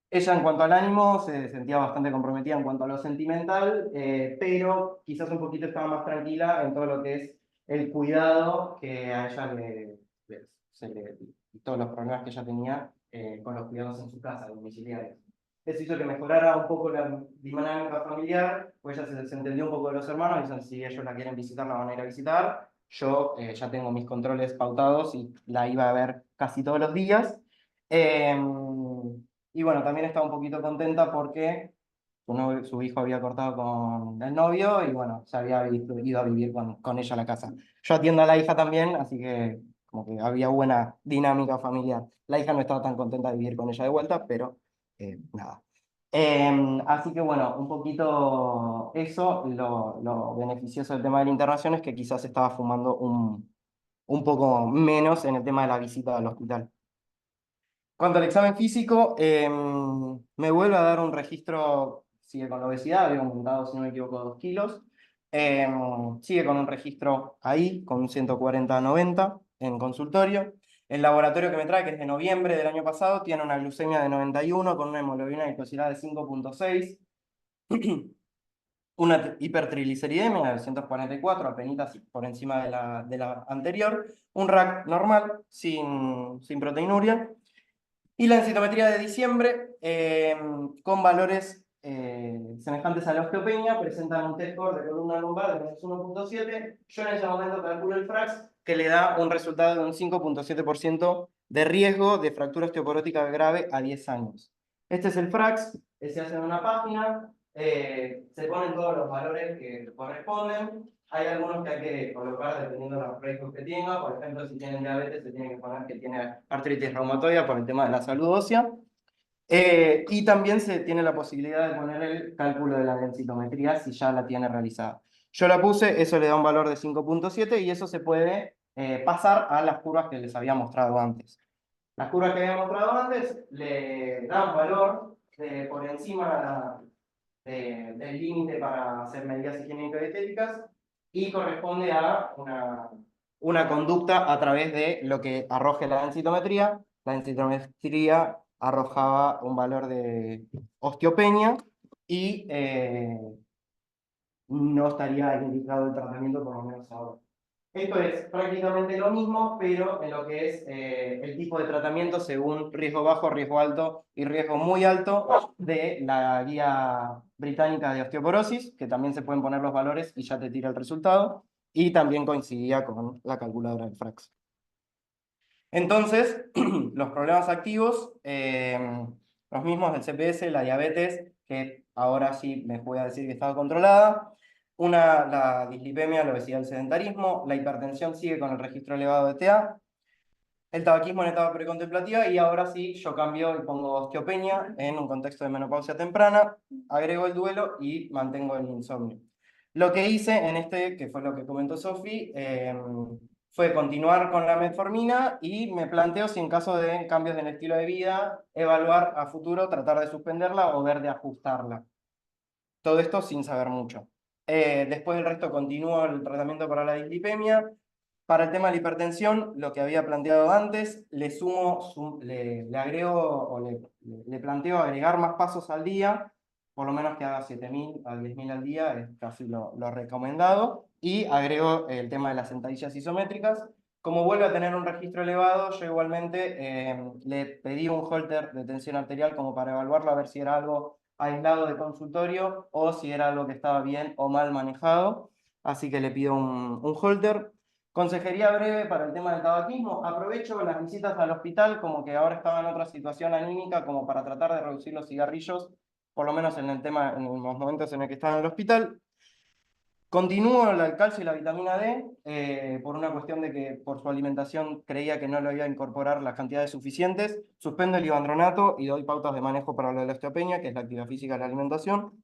Ella en cuanto al ánimo se sentía bastante comprometida en cuanto a lo sentimental, pero quizás un poquito estaba más tranquila en todo lo que es el cuidado que a ella y todos los problemas que ella tenía con los cuidados en su casa, domiciliarios. Eso hizo que mejorara un poco la dinámica familiar, pues ella se entendió un poco de los hermanos, y dicen, si ellos la quieren visitar, la van a ir a visitar. Yo ya tengo mis controles pautados y la iba a ver casi todos los días. Y bueno, también estaba un poquito contenta porque su hijo había cortado con el novio y bueno, se había ido a vivir con ella a la casa. Yo atiendo a la hija también, así que como que había buena dinámica familiar. La hija no estaba tan contenta de vivir con ella de vuelta, pero nada. Así que bueno, un poquito eso, lo beneficioso del tema de la internación es que quizás estaba fumando un poco menos en el tema de la visita al hospital. Cuanto al examen físico, me vuelve a dar un registro, sigue con la obesidad, había aumentado, si no me equivoco, 2 kilos. Sigue con un registro ahí, con un 140/90 en consultorio. El laboratorio que me trae, que es de noviembre del año pasado, tiene una glucemia de 91 con una hemoglobina glicosilada de 5,6, una hipertrigliceridemia de 244, apenas por encima de la anterior, un RAC normal, sin proteinuria, y la densitometría de diciembre, con valores semejantes a la osteopenia, presentan un T-score de columna lumbar de -1,7. Yo en ese momento calculo el FRAX, que le da un resultado de un 5,7% de riesgo de fractura osteoporótica grave a 10 años. Este es el FRAX, se hace en una página, se ponen todos los valores que corresponden. Hay algunos que hay que colocar dependiendo de los riesgos que tenga. Por ejemplo, si tienen diabetes, se tiene que poner que tiene artritis reumatoide por el tema de la salud ósea. Y también se tiene la posibilidad de poner el cálculo de la densitometría si ya la tiene realizada. Yo la puse, eso le da un valor de 5,7 y eso se puede pasar a las curvas que les había mostrado antes. Las curvas que había mostrado antes le dan valor por encima del límite para hacer medidas higiénico-dietéticas y corresponde a una conducta a través de lo que arroje la densitometría. La densitometría arrojaba un valor de osteopenia y no estaría indicado el tratamiento, por lo menos ahora. Esto es prácticamente lo mismo, pero en lo que es el tipo de tratamiento según riesgo bajo, riesgo alto y riesgo muy alto de la guía británica de osteoporosis, que también se pueden poner los valores y ya te tira el resultado, y también coincidía con la calculadora del FRAX. Entonces, los problemas activos, los mismos del CPS, la diabetes, que ahora sí me puede decir que estaba controlada, la dislipemia, la obesidad, el sedentarismo, la hipertensión sigue con el registro elevado de TA, el tabaquismo en etapa precontemplativa, y ahora sí yo cambio y pongo osteopenia en un contexto de menopausia temprana, agrego el duelo y mantengo el insomnio. Lo que hice en este, que fue lo que comentó Sofi, fue continuar con la metformina y me planteo si en caso de cambios en el estilo de vida, evaluar a futuro, tratar de suspenderla o ver de ajustarla. Todo esto sin saber mucho. Después del resto continúo el tratamiento para la dislipemia. Para el tema de la hipertensión, lo que había planteado antes, le agrego o le planteo agregar más pasos al día, por lo menos que haga 7.000 a 10.000 al día, es casi lo recomendado, y agrego el tema de las sentadillas isométricas. Como vuelve a tener un registro elevado, yo igualmente le pedí un holter de tensión arterial como para evaluarlo, a ver si era algo aislado de consultorio o si era algo que estaba bien o mal manejado. Así que le pido un holter. Consejería breve para el tema del tabaquismo. Aprovecho las visitas al hospital, como que ahora estaba en otra situación anímica, como para tratar de reducir los cigarrillos, por lo menos en en los momentos en el que estaba en el hospital. Continúo el calcio y la vitamina D, por una cuestión de que por su alimentación creía que no le iba a incorporar las cantidades suficientes. Suspendo el ivandronato y doy pautas de manejo para lo de la osteopenia, que es la actividad física de la alimentación.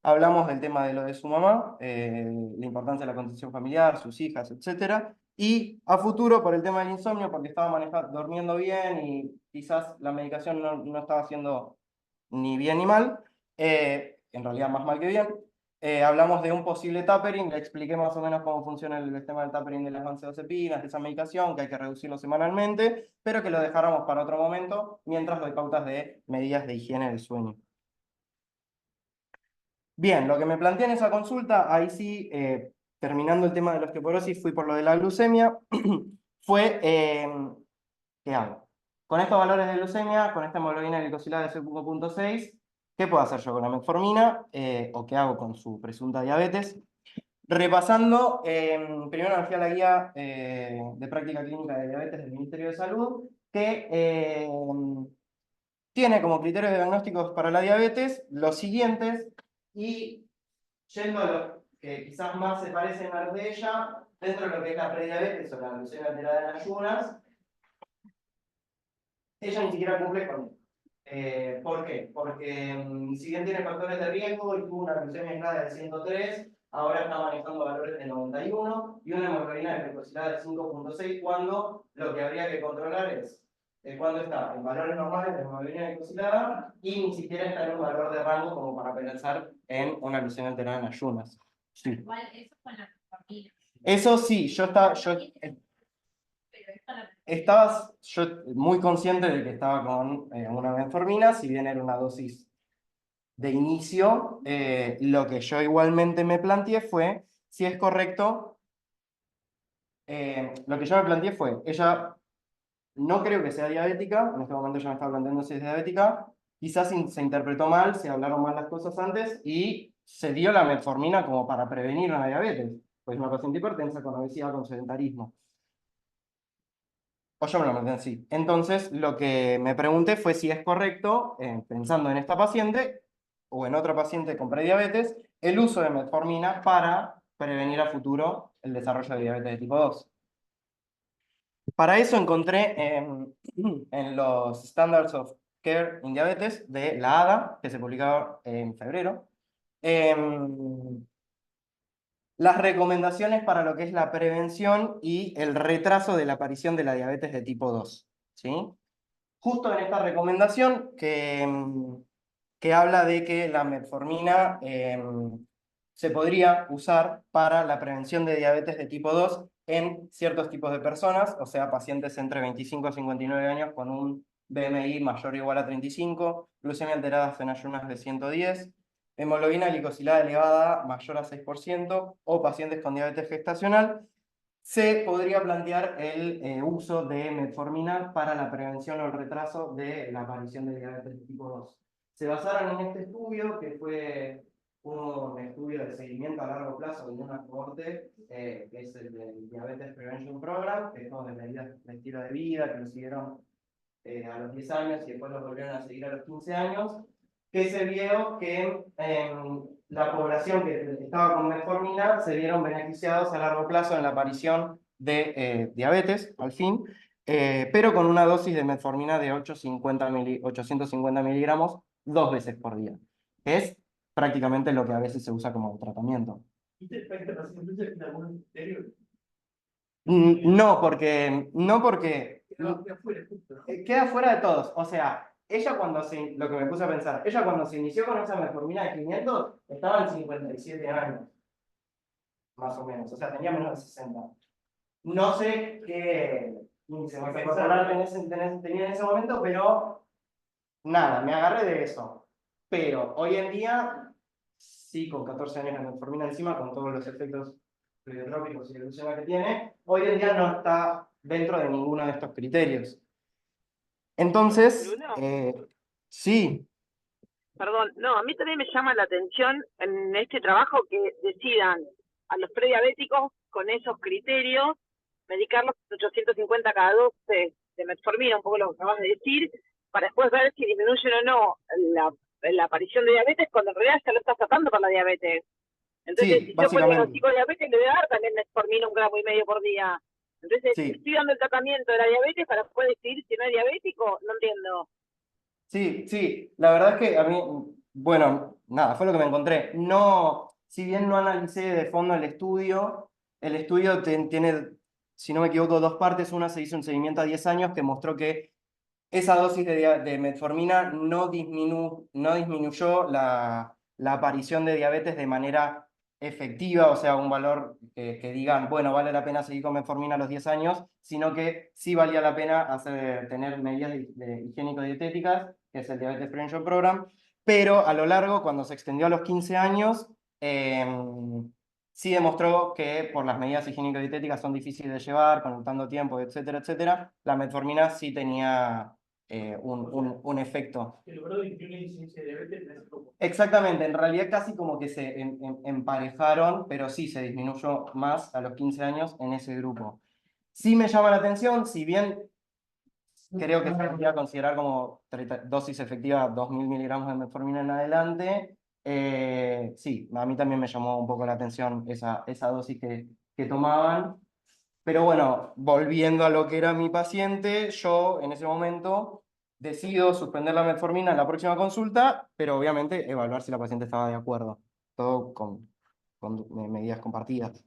Hablamos del tema de lo de su mamá, la importancia de la contención familiar, sus hijas, etc. Y a futuro, por el tema del insomnio, porque estaba durmiendo bien y quizás la medicación no estaba haciendo ni bien ni mal, en realidad más mal que bien. Hablamos de un posible tapering, le expliqué más o menos cómo funciona el tema del tapering de las benzodiazepinas, de esa medicación, que hay que reducirlo semanalmente, pero que lo dejáramos para otro momento, mientras doy pautas de medidas de higiene del sueño. Bien, lo que me planteé en esa consulta, ahí sí, terminando el tema de la osteoporosis, fui por lo de la glucemia, fue, ¿qué hago? Con estos valores de glucemia, con esta hemoglobina glicosilada de 5,6, ¿Qué puedo hacer yo con la metformina? ¿O qué hago con su presunta diabetes? Repasando, primero me fui a la guía de práctica clínica de diabetes del Ministerio de Salud, que tiene como criterios diagnósticos para la diabetes los siguientes, y yendo a los que quizás más se parecen a los de ella, dentro de lo que es la prediabetes o la glucemia alterada en ayunas, ella ni siquiera cumple con él. ¿Por qué? Porque si bien tiene factores de riesgo y tuvo una glucemia aislada de 103, ahora está manejando valores de 91 y una hemoglobina de glucosilada de 5,6, cuando lo que habría que controlar es cuándo está en valores normales de hemoglobina glucosilada y ni siquiera está en un valor de rango como para pensar en una glucemia alterada en ayunas. Sí. Igual eso con la familia. Eso sí, Pero es con la estabas yo muy consciente de que estaba con una metformina, si bien era una dosis de inicio, lo que yo igualmente me planteé fue si es correcto. Lo que yo me planteé fue, ella no creo que sea diabética, en este momento ya me está planteando si es diabética, quizás se interpretó mal, se hablaron mal las cosas antes y se dio la metformina como para prevenir una diabetes, pues una paciente hipertensa con obesidad, con sedentarismo. O yo me lo planteé así. Entonces, lo que me pregunté fue si es correcto, pensando en esta paciente o en otra paciente con prediabetes, el uso de metformina para prevenir a futuro el desarrollo de diabetes de tipo 2. Para eso encontré en los Standards of Care in Diabetes de la ADA, que se publicaba en febrero, las recomendaciones para lo que es la prevención y el retraso de la aparición de la diabetes de tipo 2. ¿Sí? Justo en esta recomendación que habla de que la metformina se podría usar para la prevención de diabetes de tipo 2 en ciertos tipos de personas, o sea, pacientes entre 25 y 59 años con un BMI mayor o igual a 35, glucemia alterada en ayunas de 110, hemoglobina glicosilada elevada mayor a 6%, o pacientes con diabetes gestacional. Se podría plantear el uso de metformina para la prevención o el retraso de la aparición de diabetes de tipo 2. Se basaron en este estudio, que fue un estudio de seguimiento a largo plazo de una cohorte, que es el del Diabetes Prevention Program, que es todo de medidas de estilo de vida, que lo siguieron a los 10 años y después lo volvieron a seguir a los 15 años, que se vio que la población que estaba con metformina se vieron beneficiados a largo plazo en la aparición de diabetes, al fin, pero con una dosis de metformina de 850 miligramos 2 veces por día, que es prácticamente lo que a veces se usa como tratamiento. ¿Y te afecta la paciente en algún criterio? No porque Queda afuera, justo, ¿no? queda fuera de todos. O sea, ella lo que me puse a pensar, ella cuando se inició con esa metformina de 500, estaba en 57 años, más o menos. O sea, tenía menos de 60. No sé qué índice masa corporal tenía en ese momento, pero nada, me agarré de eso. Pero hoy en día, sí, con 14 años de metformina encima, con todos los efectos pleiotrópicos y de glucemia que tiene, hoy en día no está dentro de ninguno de estos criterios. Entonces, Bruno, sí, perdón, no, a mí también me llama la atención en este trabajo que decidan a los prediabéticos con esos criterios medicarlos 850 cada 12 de metformina, un poco lo que acabas de decir, para después ver si disminuyen o no la aparición de diabetes, cuando en realidad ya lo estás tratando para la diabetes. Entonces, sí, si yo fuera básicamente, diagnóstico de diabetes, le voy a dar también metformina 1,5 gramos por día. Entonces, sí, estoy dando el tratamiento de la diabetes para después decidir si no es diabético, no entiendo. sí, sí. La verdad es que a mí, bueno, nada, fue lo que me encontré. No, si bien no analicé de fondo el estudio tiene, si no me equivoco, dos partes. Una, se hizo un seguimiento a 10 años que mostró que esa dosis de metformina no disminuyó la aparición de diabetes de manera efectiva, o sea, un valor que digan, bueno, vale la pena seguir con metformina a los 10 años, sino que sí valía la pena tener medidas higiénico-dietéticas, que es el Diabetes Prevention Program, pero a lo largo, cuando se extendió a los 15 años, sí demostró que por las medidas higiénico-dietéticas son difíciles de llevar, conectando tiempo, etcétera, etcétera, la metformina sí tenía un efecto. Que logró disminuir la incidencia de diabetes en ese grupo. Exactamente, en realidad casi como que se emparejaron, pero sí se disminuyó más a los 15 años en ese grupo. Sí me llama la atención, si bien creo que se podría considerar como dosis efectiva 2000 miligramos de metformina en adelante, sí, a mí también me llamó un poco la atención esa dosis que tomaban. Pero bueno, volviendo a lo que era mi paciente, yo en ese momento decido suspender la metformina en la próxima consulta, pero obviamente evaluar si la paciente estaba de acuerdo, todo con medidas compartidas.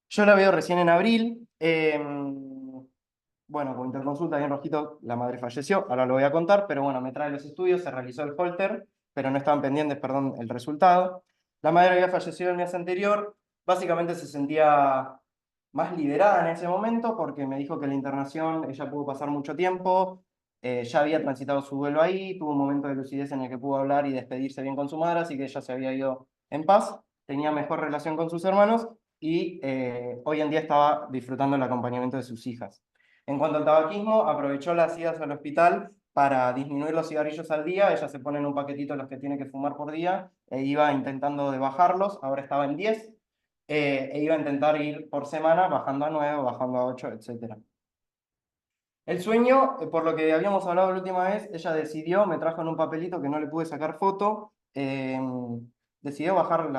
Yo la veo recién en abril. Bueno, con interconsulta ahí en rojito, la madre falleció, ahora lo voy a contar, pero bueno, me trae los estudios, se realizó el Holter, pero no estaban pendientes, perdón, el resultado. La madre había fallecido el mes anterior, básicamente se sentía más liberada en ese momento porque me dijo que la internación, ella pudo pasar mucho tiempo, ya había transitado su duelo ahí, tuvo un momento de lucidez en el que pudo hablar y despedirse bien con su madre, así que ella se había ido en paz, tenía mejor relación con sus hermanos y hoy en día estaba disfrutando el acompañamiento de sus hijas. En cuanto al tabaquismo, aprovechó las idas al hospital para disminuir los cigarrillos al día. Ella se pone en un paquetito los que tiene que fumar por día e iba intentando de bajarlos. Ahora estaba en 10 e iba a intentar ir por semana bajando a 9, bajando a 8, etc. El sueño, por lo que habíamos hablado la última vez, ella decidió, me trajo en un papelito que no le pude sacar foto, decidió bajar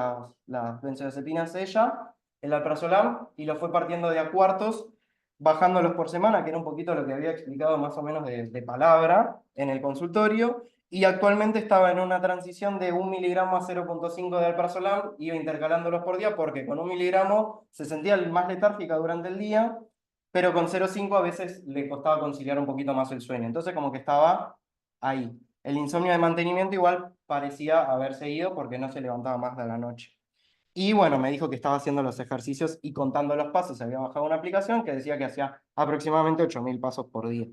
las benzodiazepinas ella, el alprazolam, y lo fue partiendo de a cuartos, bajándolos por semana, que era un poquito lo que había explicado más o menos de palabra en el consultorio, y actualmente estaba en una transición de 1 miligramo a 0,5 de alprazolam, iba intercalándolos por día, porque con 1 miligramo se sentía más letárgica durante el día, pero con 0,5 a veces le costaba conciliar un poquito más el sueño. Entonces como que estaba ahí. El insomnio de mantenimiento igual parecía haberse ido porque no se levantaba más de la noche. Y bueno, me dijo que estaba haciendo los ejercicios y contando los pasos. Se había bajado una aplicación que decía que hacía aproximadamente 8000 pasos por día.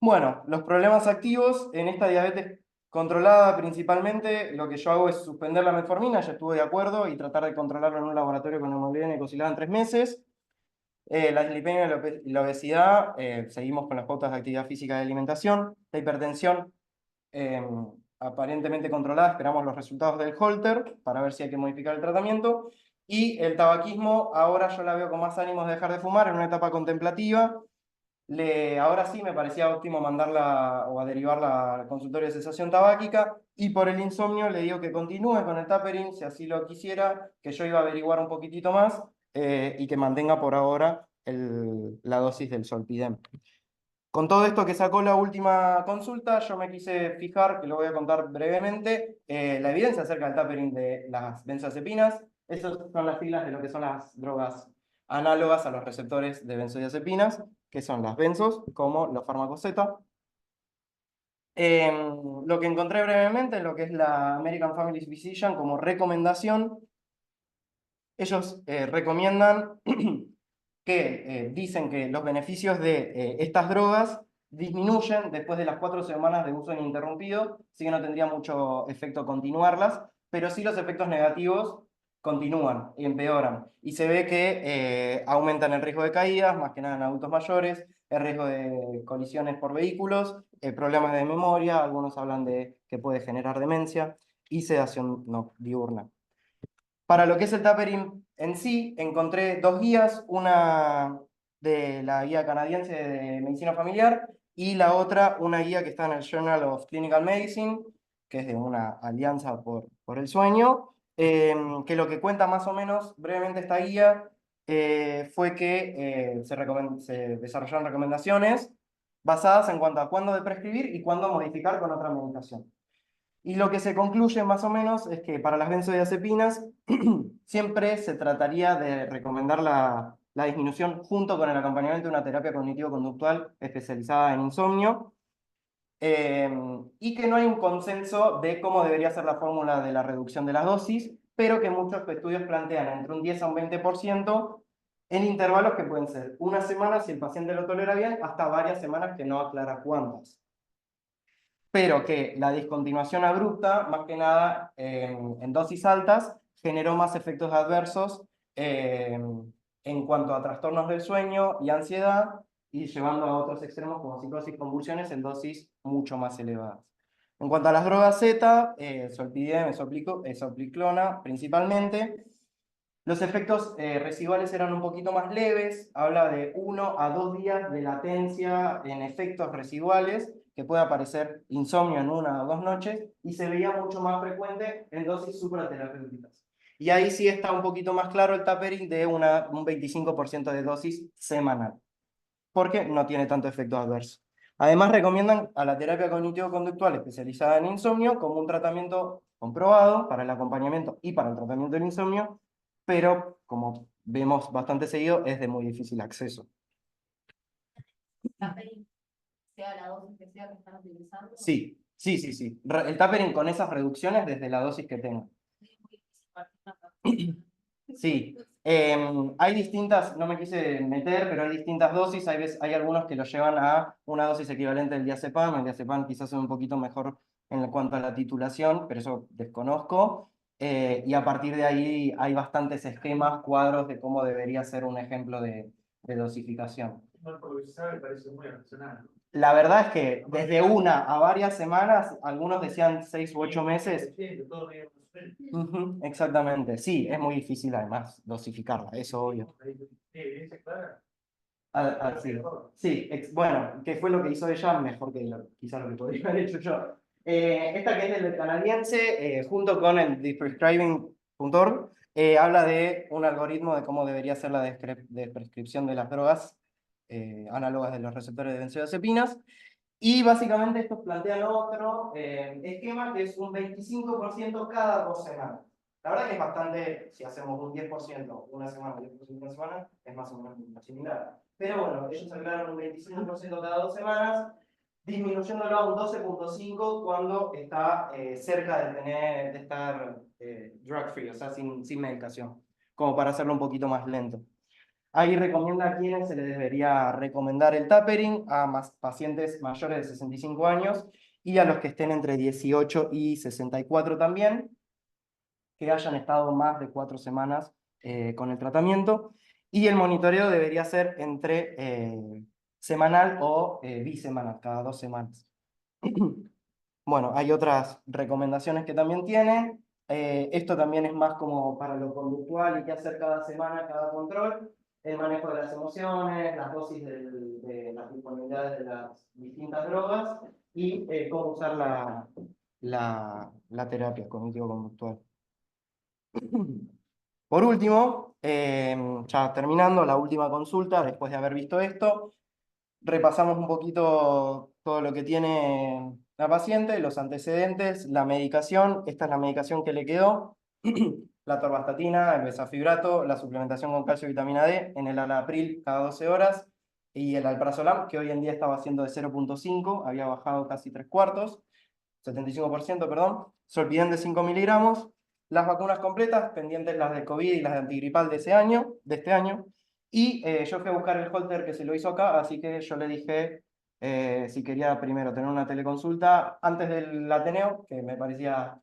Bueno, los problemas activos en esta diabetes controlada principalmente, lo que yo hago es suspender la metformina, ya estuve de acuerdo, y tratar de controlarlo en un laboratorio con hemoglobina glicosilada en 3 meses. La dislipidemia y la obesidad, seguimos con las pautas de actividad física y alimentación. La hipertensión, aparentemente controlada, esperamos los resultados del Holter para ver si hay que modificar el tratamiento. Y el tabaquismo, ahora yo la veo con más ánimos de dejar de fumar en una etapa contemplativa. Ahora sí me parecía óptimo mandarla o a derivarla al consultorio de cesación tabáquica. Y por el insomnio le digo que continúe con el tapering, si así lo quisiera, que yo iba a averiguar un poquitito más y que mantenga por ahora la dosis del Zolpidem. Con todo esto que sacó la última consulta, yo me quise fijar, que lo voy a contar brevemente, la evidencia acerca del tapering de las benzodiazepinas. Esas son las siglas de lo que son las drogas análogas a los receptores de benzodiazepinas, que son las benzos, como los fármacos Z. Lo que encontré brevemente en lo que es la American Family Physician como recomendación, ellos recomiendan que dicen que los beneficios de estas drogas disminuyen después de las 4 semanas de uso ininterrumpido, sí que no tendría mucho efecto continuarlas, pero sí los efectos negativos continúan y empeoran. Y se ve que aumentan el riesgo de caídas, más que nada en adultos mayores, el riesgo de colisiones por vehículos, problemas de memoria, algunos hablan de que puede generar demencia y sedación no, diurna. Para lo que es el tapering en sí, encontré 2 guías, una de la guía canadiense de medicina familiar y la otra, una guía que está en el Journal of Clinical Medicine, que es de una alianza por el sueño, que lo que cuenta más o menos brevemente esta guía fue que se desarrollaron recomendaciones basadas en cuanto a cuándo de prescribir y cuándo modificar con otra medicación. Y lo que se concluye más o menos es que para las benzodiazepinas siempre se trataría de recomendar la disminución junto con el acompañamiento de una terapia cognitivo-conductual especializada en insomnio, y que no hay un consenso de cómo debería ser la fórmula de la reducción de las dosis, pero que muchos estudios plantean entre un 10 a un 20% en intervalos que pueden ser una semana si el paciente lo tolera bien, hasta varias semanas que no aclara cuántas. Pero que la discontinuación abrupta, más que nada en dosis altas, generó más efectos adversos en cuanto a trastornos del sueño y ansiedad, y llevando a otros extremos como psicosis, convulsiones en dosis mucho más elevadas. En cuanto a las drogas Z, zolpidem, esopiclona principalmente, los efectos residuales eran un poquito más leves, habla de 1 a 2 días de latencia en efectos residuales, que puede aparecer insomnio en 1 o 2 noches, y se veía mucho más frecuente en dosis supraterapéuticas. Y ahí sí está un poquito más claro el tapering de un 25% de dosis semanal, porque no tiene tanto efecto adverso. Además, recomiendan a la terapia cognitivo-conductual especializada en insomnio como un tratamiento comprobado para el acompañamiento y para el tratamiento del insomnio, pero como vemos bastante seguido, es de muy difícil acceso. Tapering, sea la dosis que sea que están utilizando. Sí. El tapering con esas reducciones desde la dosis que tenga. Sí, hay distintas, no me quise meter, pero hay distintas dosis. Hay algunos que lo llevan a una dosis equivalente del diazepam. El diazepam quizás es un poquito mejor en cuanto a la titulación, pero eso desconozco. Y a partir de ahí hay bastantes esquemas, cuadros de cómo debería ser un ejemplo de dosificación. No, porque se sabe, parece muy artesanal. La verdad es que desde 1 a varias semanas, algunos decían 6 u 8 meses. Todo medio más Ujú, exactamente, sí, es muy difícil además dosificarla, eso obvio. evidencia clara. Sí, sí, bueno, que fue lo que hizo ella mejor que quizás lo que podría haber hecho yo. Esta que es del canadiense, junto con el ThePrescribing.org, habla de un algoritmo de cómo debería ser la prescripción de las drogas análogas de los receptores de benzodiazepinas. Y básicamente estos plantean otro esquema que es un 25% cada 2 semanas. La verdad que es bastante, si hacemos un 10% una semana, 10% una semana, es más o menos similar. Pero bueno, ellos aclararon un 25% cada 2 semanas, disminuyéndolo a un 12,5 cuando está cerca de estar drug free, o sea, sin medicación, como para hacerlo un poquito más lento. Ahí recomienda a quienes se les debería recomendar el tapering, a pacientes mayores de 65 años y a los que estén entre 18 y 64 también, que hayan estado más de 4 semanas con el tratamiento. Y el monitoreo debería ser entre semanal o bisemanal, cada 2 semanas. Bueno, hay otras recomendaciones que también tienen. Esto también es más como para lo conductual y qué hacer cada semana, cada control. El manejo de las emociones, las dosis de las disponibilidades de las distintas drogas y cómo usar la terapia cognitivo-conductual. Por último, ya terminando la última consulta, después de haber visto esto, repasamos un poquito todo lo que tiene la paciente, los antecedentes, la medicación. Esta es la medicación que le quedó. La atorvastatina, el bezafibrato, la suplementación con calcio y vitamina D, en el Alapril cada 12 horas, y el alprazolam, que hoy en día estaba haciendo de 0,5, había bajado casi 3/4, 75%, perdón. Zolpidem de 5 miligramos. Las vacunas completas, pendientes las de COVID y las de antigripal de este año. Y yo fui a buscar el holter que se lo hizo acá, así que yo le dije si quería primero tener una teleconsulta antes del Ateneo, que me parecía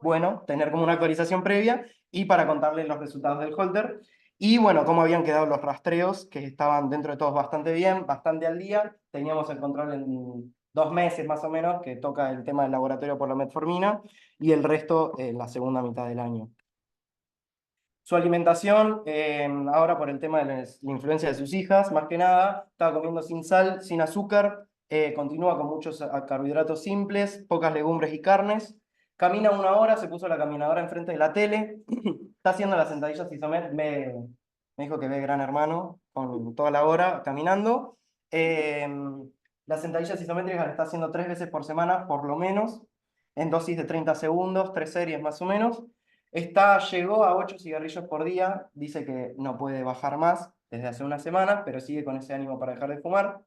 bueno tener como una actualización previa, y para contarle los resultados del holter. Y bueno, cómo habían quedado los rastreos, que estaban dentro de todos bastante bien, bastante al día. Teníamos el control en 2 meses más o menos, que toca el tema del laboratorio por la metformina, y el resto en la segunda mitad del año. Su alimentación, ahora por el tema de la influencia de sus hijas, más que nada, estaba comiendo sin sal, sin azúcar, continúa con muchos carbohidratos simples, pocas legumbres y carnes. Camina 1 hora, se puso la caminadora enfrente de la tele, está haciendo las sentadillas isométricas, me dijo que ve Gran Hermano con toda la hora caminando. Las sentadillas isométricas las está haciendo 3 veces por semana, por lo menos, en dosis de 30 segundos, 3 series más o menos. Llegó a 8 cigarrillos por día, dice que no puede bajar más desde hace unas semanas, pero sigue con ese ánimo para dejar de fumar.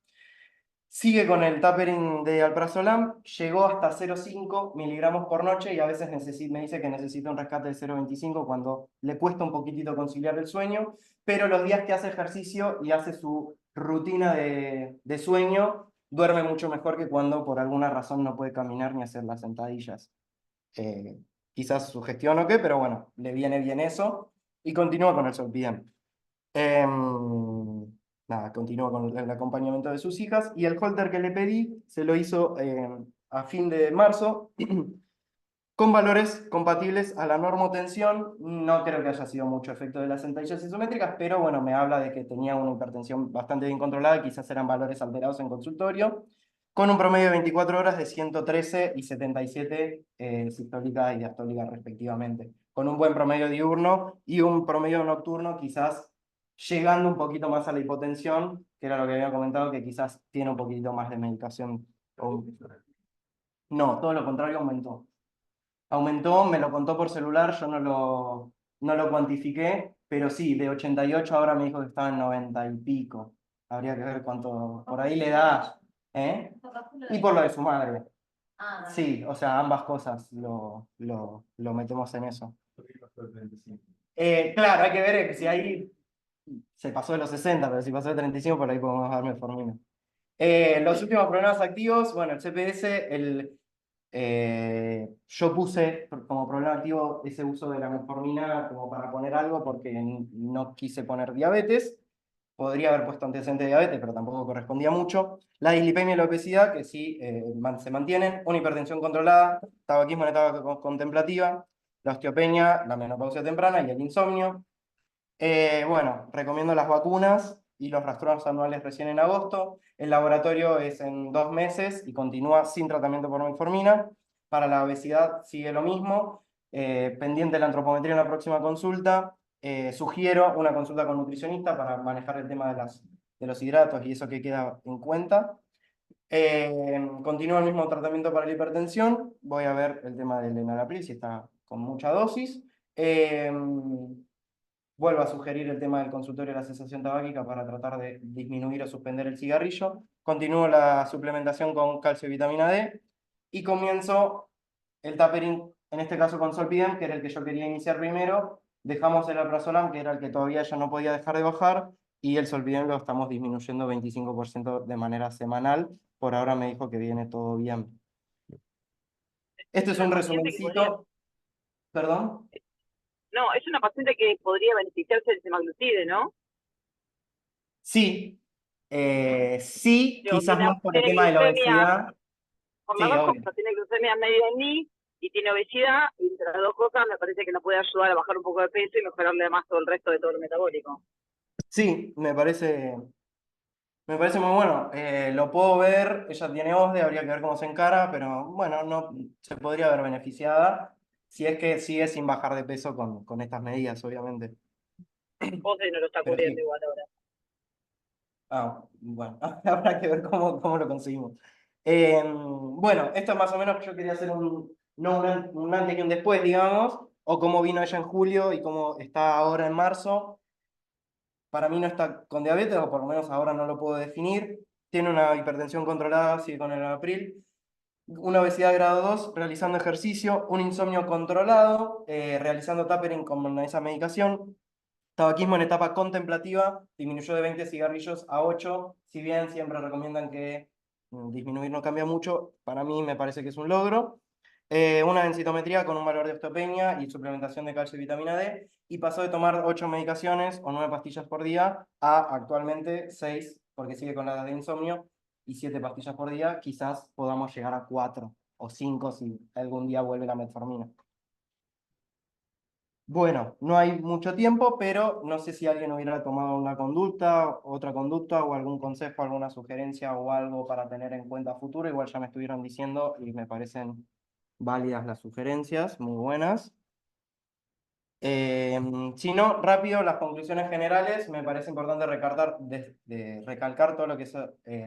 Sigue con el tapering de alprazolam, llegó hasta 0,5 miligramos por noche y a veces me dice que necesita un rescate de 0,25 cuando le cuesta un poquitito conciliar el sueño, pero los días que hace ejercicio y hace su rutina de sueño, duerme mucho mejor que cuando por alguna razón no puede caminar ni hacer las sentadillas. Quizás su gestión o qué, pero bueno, le viene bien eso y continúa con el Zolpidem. nada, continúa con el acompañamiento de sus hijas. Y el holter que le pedí se lo hizo a fin de marzo, con valores compatibles a la normotensión. No creo que haya sido mucho efecto de las centellas isométricas, pero bueno, me habla de que tenía una hipertensión bastante bien controlada, quizás eran valores alterados en consultorio, con un promedio de 24 horas de 113 y 77 sistólica y diastólica respectivamente, con un buen promedio diurno y un promedio nocturno quizás llegando un poquito más a la hipotensión, que era lo que había comentado, que quizás tiene un poquito más de medicación. No, todo lo contrario, aumentó. Aumentó, me lo contó por celular, yo no lo cuantifiqué, pero sí, de 88 ahora me dijo que estaba en 90 y pico. Habría que ver cuánto, por ahí le da, ¿eh? Y por lo de su madre. Ah, Sí, o sea, ambas cosas lo metemos en eso. Claro, hay que ver si ahí se pasó de los 60, pero si pasó de 35, por ahí podemos darme metformina. Los últimos problemas activos, bueno, el CPS, yo puse como problema activo ese uso de la metformina como para poner algo porque no quise poner diabetes. Podría haber puesto antecedente de diabetes, pero tampoco correspondía mucho. La dislipemia y la obesidad, que sí se mantienen. Una hipertensión controlada, tabaquismo en etapa contemplativa, la osteopenia, la menopausia temprana y el insomnio. Bueno, recomiendo las vacunas y los rastreos anuales recién en agosto. El laboratorio es en 2 meses y continúa sin tratamiento por metformina. Para la obesidad sigue lo mismo. Pendiente la antropometría en la próxima consulta. Sugiero una consulta con nutricionista para manejar el tema de los hidratos y eso que queda en cuenta. Continúa el mismo tratamiento para la hipertensión. Voy a ver el tema del enalapril, si está con mucha dosis. Vuelvo a sugerir el tema del consultorio de la cesación tabáquica para tratar de disminuir o suspender el cigarrillo. Continúo la suplementación con calcio y vitamina D. Y comienzo el tapering, en este caso con Solpidem, que era el que yo quería iniciar primero. Dejamos el alprazolam, que era el que todavía ya no podía dejar de bajar. Y el Solpidem lo estamos disminuyendo 25% de manera semanal. Por ahora me dijo que viene todo bien. Este es Una un paciente que podría, resumencito. ¿Perdón? no, es una paciente que podría beneficiarse del semaglutide, ¿no? Sí, sí, Digo, quizás más por el tiene tema de la glucemia, obesidad. por las Sí, dos obvio. cosas, tiene glucemia media en mí y tiene obesidad, y entre las dos cosas me parece que nos puede ayudar a bajar un poco de peso y mejorarle además todo el resto de todo lo metabólico. Sí, me parece muy bueno. Lo puedo ver, ella tiene OSDE, habría que ver cómo se encara, pero bueno, no, se podría ver beneficiada si es que sigue sin bajar de peso con estas medidas, obviamente. Vos no lo está Pero cubriendo sí. igual ahora. Bueno, habrá que ver cómo lo conseguimos. Bueno, esto es más o menos, yo quería hacer no un antes y un después, digamos, o cómo vino ella en julio y cómo está ahora en marzo. Para mí no está con diabetes, o por lo menos ahora no lo puedo definir. Tiene una hipertensión controlada, sigue con el april. Una obesidad grado 2 realizando ejercicio. Un insomnio controlado, realizando tapering con esa medicación. Tabaquismo en etapa contemplativa, disminuyó de 20 cigarrillos a 8. Si bien siempre recomiendan que disminuir no cambia mucho, para mí me parece que es un logro. Una densitometría con un valor de osteopenia y suplementación de calcio y vitamina D, y pasó de tomar 8 medicaciones o 9 pastillas por día a actualmente 6, porque sigue con la de insomnio, y 7 pastillas por día. Quizás podamos llegar a 4 o 5 si algún día vuelve la metformina. Bueno, no hay mucho tiempo, pero no sé si alguien hubiera tomado una conducta, otra conducta o algún consejo, alguna sugerencia o algo para tener en cuenta a futuro. Igual ya me estuvieron diciendo y me parecen válidas las sugerencias, muy buenas. Si no, rápido, las conclusiones generales. Me parece importante recalcar todo lo que es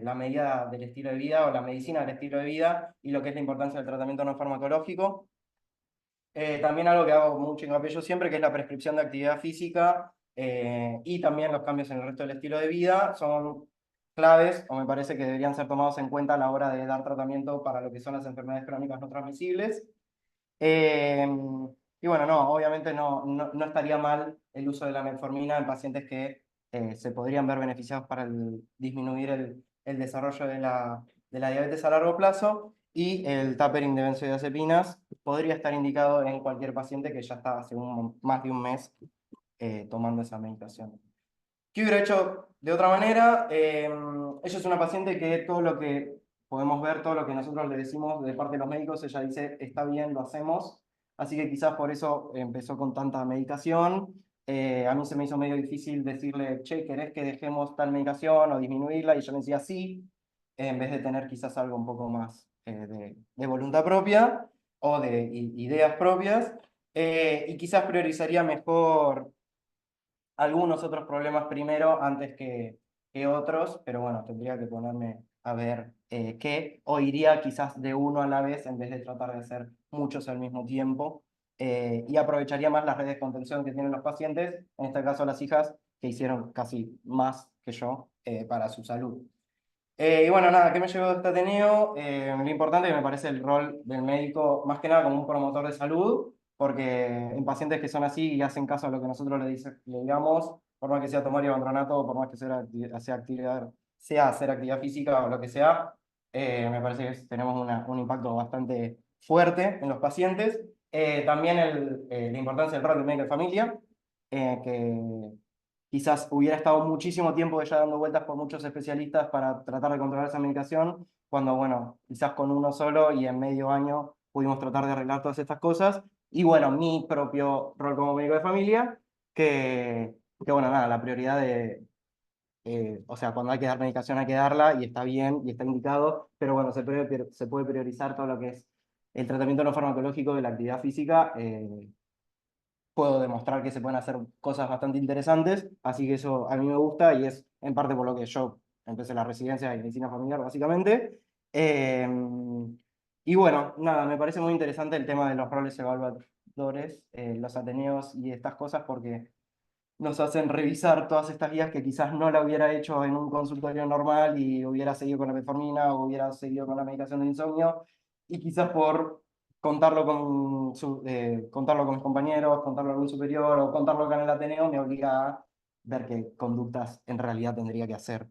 la medida del estilo de vida o la medicina del estilo de vida y lo que es la importancia del tratamiento no farmacológico. También algo que hago mucho hincapié yo siempre, que es la prescripción de actividad física, y también los cambios en el resto del estilo de vida son claves, o me parece que deberían ser tomados en cuenta a la hora de dar tratamiento para lo que son las enfermedades crónicas no transmisibles. Eh, y bueno, no, obviamente no estaría mal el uso de la metformina en pacientes que se podrían ver beneficiados para disminuir el desarrollo de la diabetes a largo plazo, y el tapering de benzodiazepinas podría estar indicado en cualquier paciente que ya está hace más de un mes tomando esa medicación. ¿Qué hubiera hecho de otra manera? Ella es una paciente que todo lo que podemos ver, todo lo que nosotros le decimos de parte de los médicos, ella dice, está bien, lo hacemos. Así que quizás por eso empezó con tanta medicación. A mí se me hizo medio difícil decirle, che, ¿querés que dejemos tal medicación o disminuirla? Y ella me decía sí, en vez de tener quizás algo un poco más de voluntad propia o de ideas propias. Y quizás priorizaría mejor algunos otros problemas primero antes que otros, pero bueno, tendría que ponerme a ver qué, o iría quizás de uno a la vez en vez de tratar de hacer muchos al mismo tiempo, y aprovecharía más las redes de contención que tienen los pacientes, en este caso las hijas, que hicieron casi más que yo para su salud. Y bueno, nada, ¿qué me llevó de este Ateneo? Lo importante que me parece el rol del médico, más que nada como un promotor de salud, porque en pacientes que son así y hacen caso a lo que nosotros le digamos, por más que sea tomar ivandronato, por más que sea hacer actividad física o lo que sea, me parece que tenemos un impacto bastante fuerte en los pacientes. También la importancia del rol del médico de familia, que quizás hubiera estado muchísimo tiempo ella dando vueltas por muchos especialistas para tratar de controlar esa medicación, cuando, bueno, quizás con uno solo y en medio año pudimos tratar de arreglar todas estas cosas. Y bueno, mi propio rol como médico de familia, que bueno, nada, la prioridad o sea, cuando hay que dar medicación hay que darla y está bien y está indicado, pero bueno, se puede priorizar todo lo que es el tratamiento no farmacológico de la actividad física. Puedo demostrar que se pueden hacer cosas bastante interesantes, así que eso a mí me gusta y es en parte por lo que yo empecé la residencia de medicina familiar, básicamente. Eh, y bueno, nada, me parece muy interesante el tema de los roles evaluadores, los ateneos y estas cosas, porque nos hacen revisar todas estas guías que quizás no la hubiera hecho en un consultorio normal y hubiera seguido con la metformina o hubiera seguido con la medicación de insomnio, y quizás por contarlo con mis compañeros, contarlo a algún superior o contarlo acá en el Ateneo, me obliga a ver qué conductas en realidad tendría que hacer.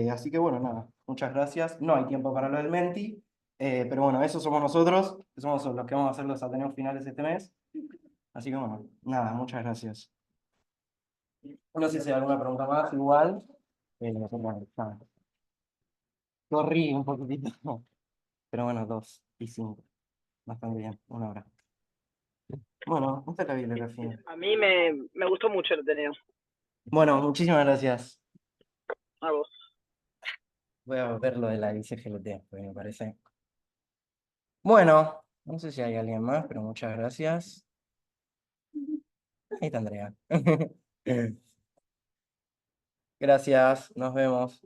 Así que bueno, nada, muchas gracias. No hay tiempo para lo del Menti, pero bueno, esos somos nosotros, somos los que vamos a hacer los Ateneos finales este mes. Así que bueno, nada, muchas gracias. No sé si hay alguna pregunta más, igual. Bueno, nada. Corrí un poquitito, pero bueno, 2:05. Bastante bien, 1 hora. Bueno, esta es la bibliografía. A mí me gustó mucho el Ateneo. Bueno, muchísimas gracias. A vos. Voy a ver lo de la ICGLT, porque me parece. Bueno, no sé si hay alguien más, pero muchas gracias. Ahí está Andrea. Gracias, nos vemos.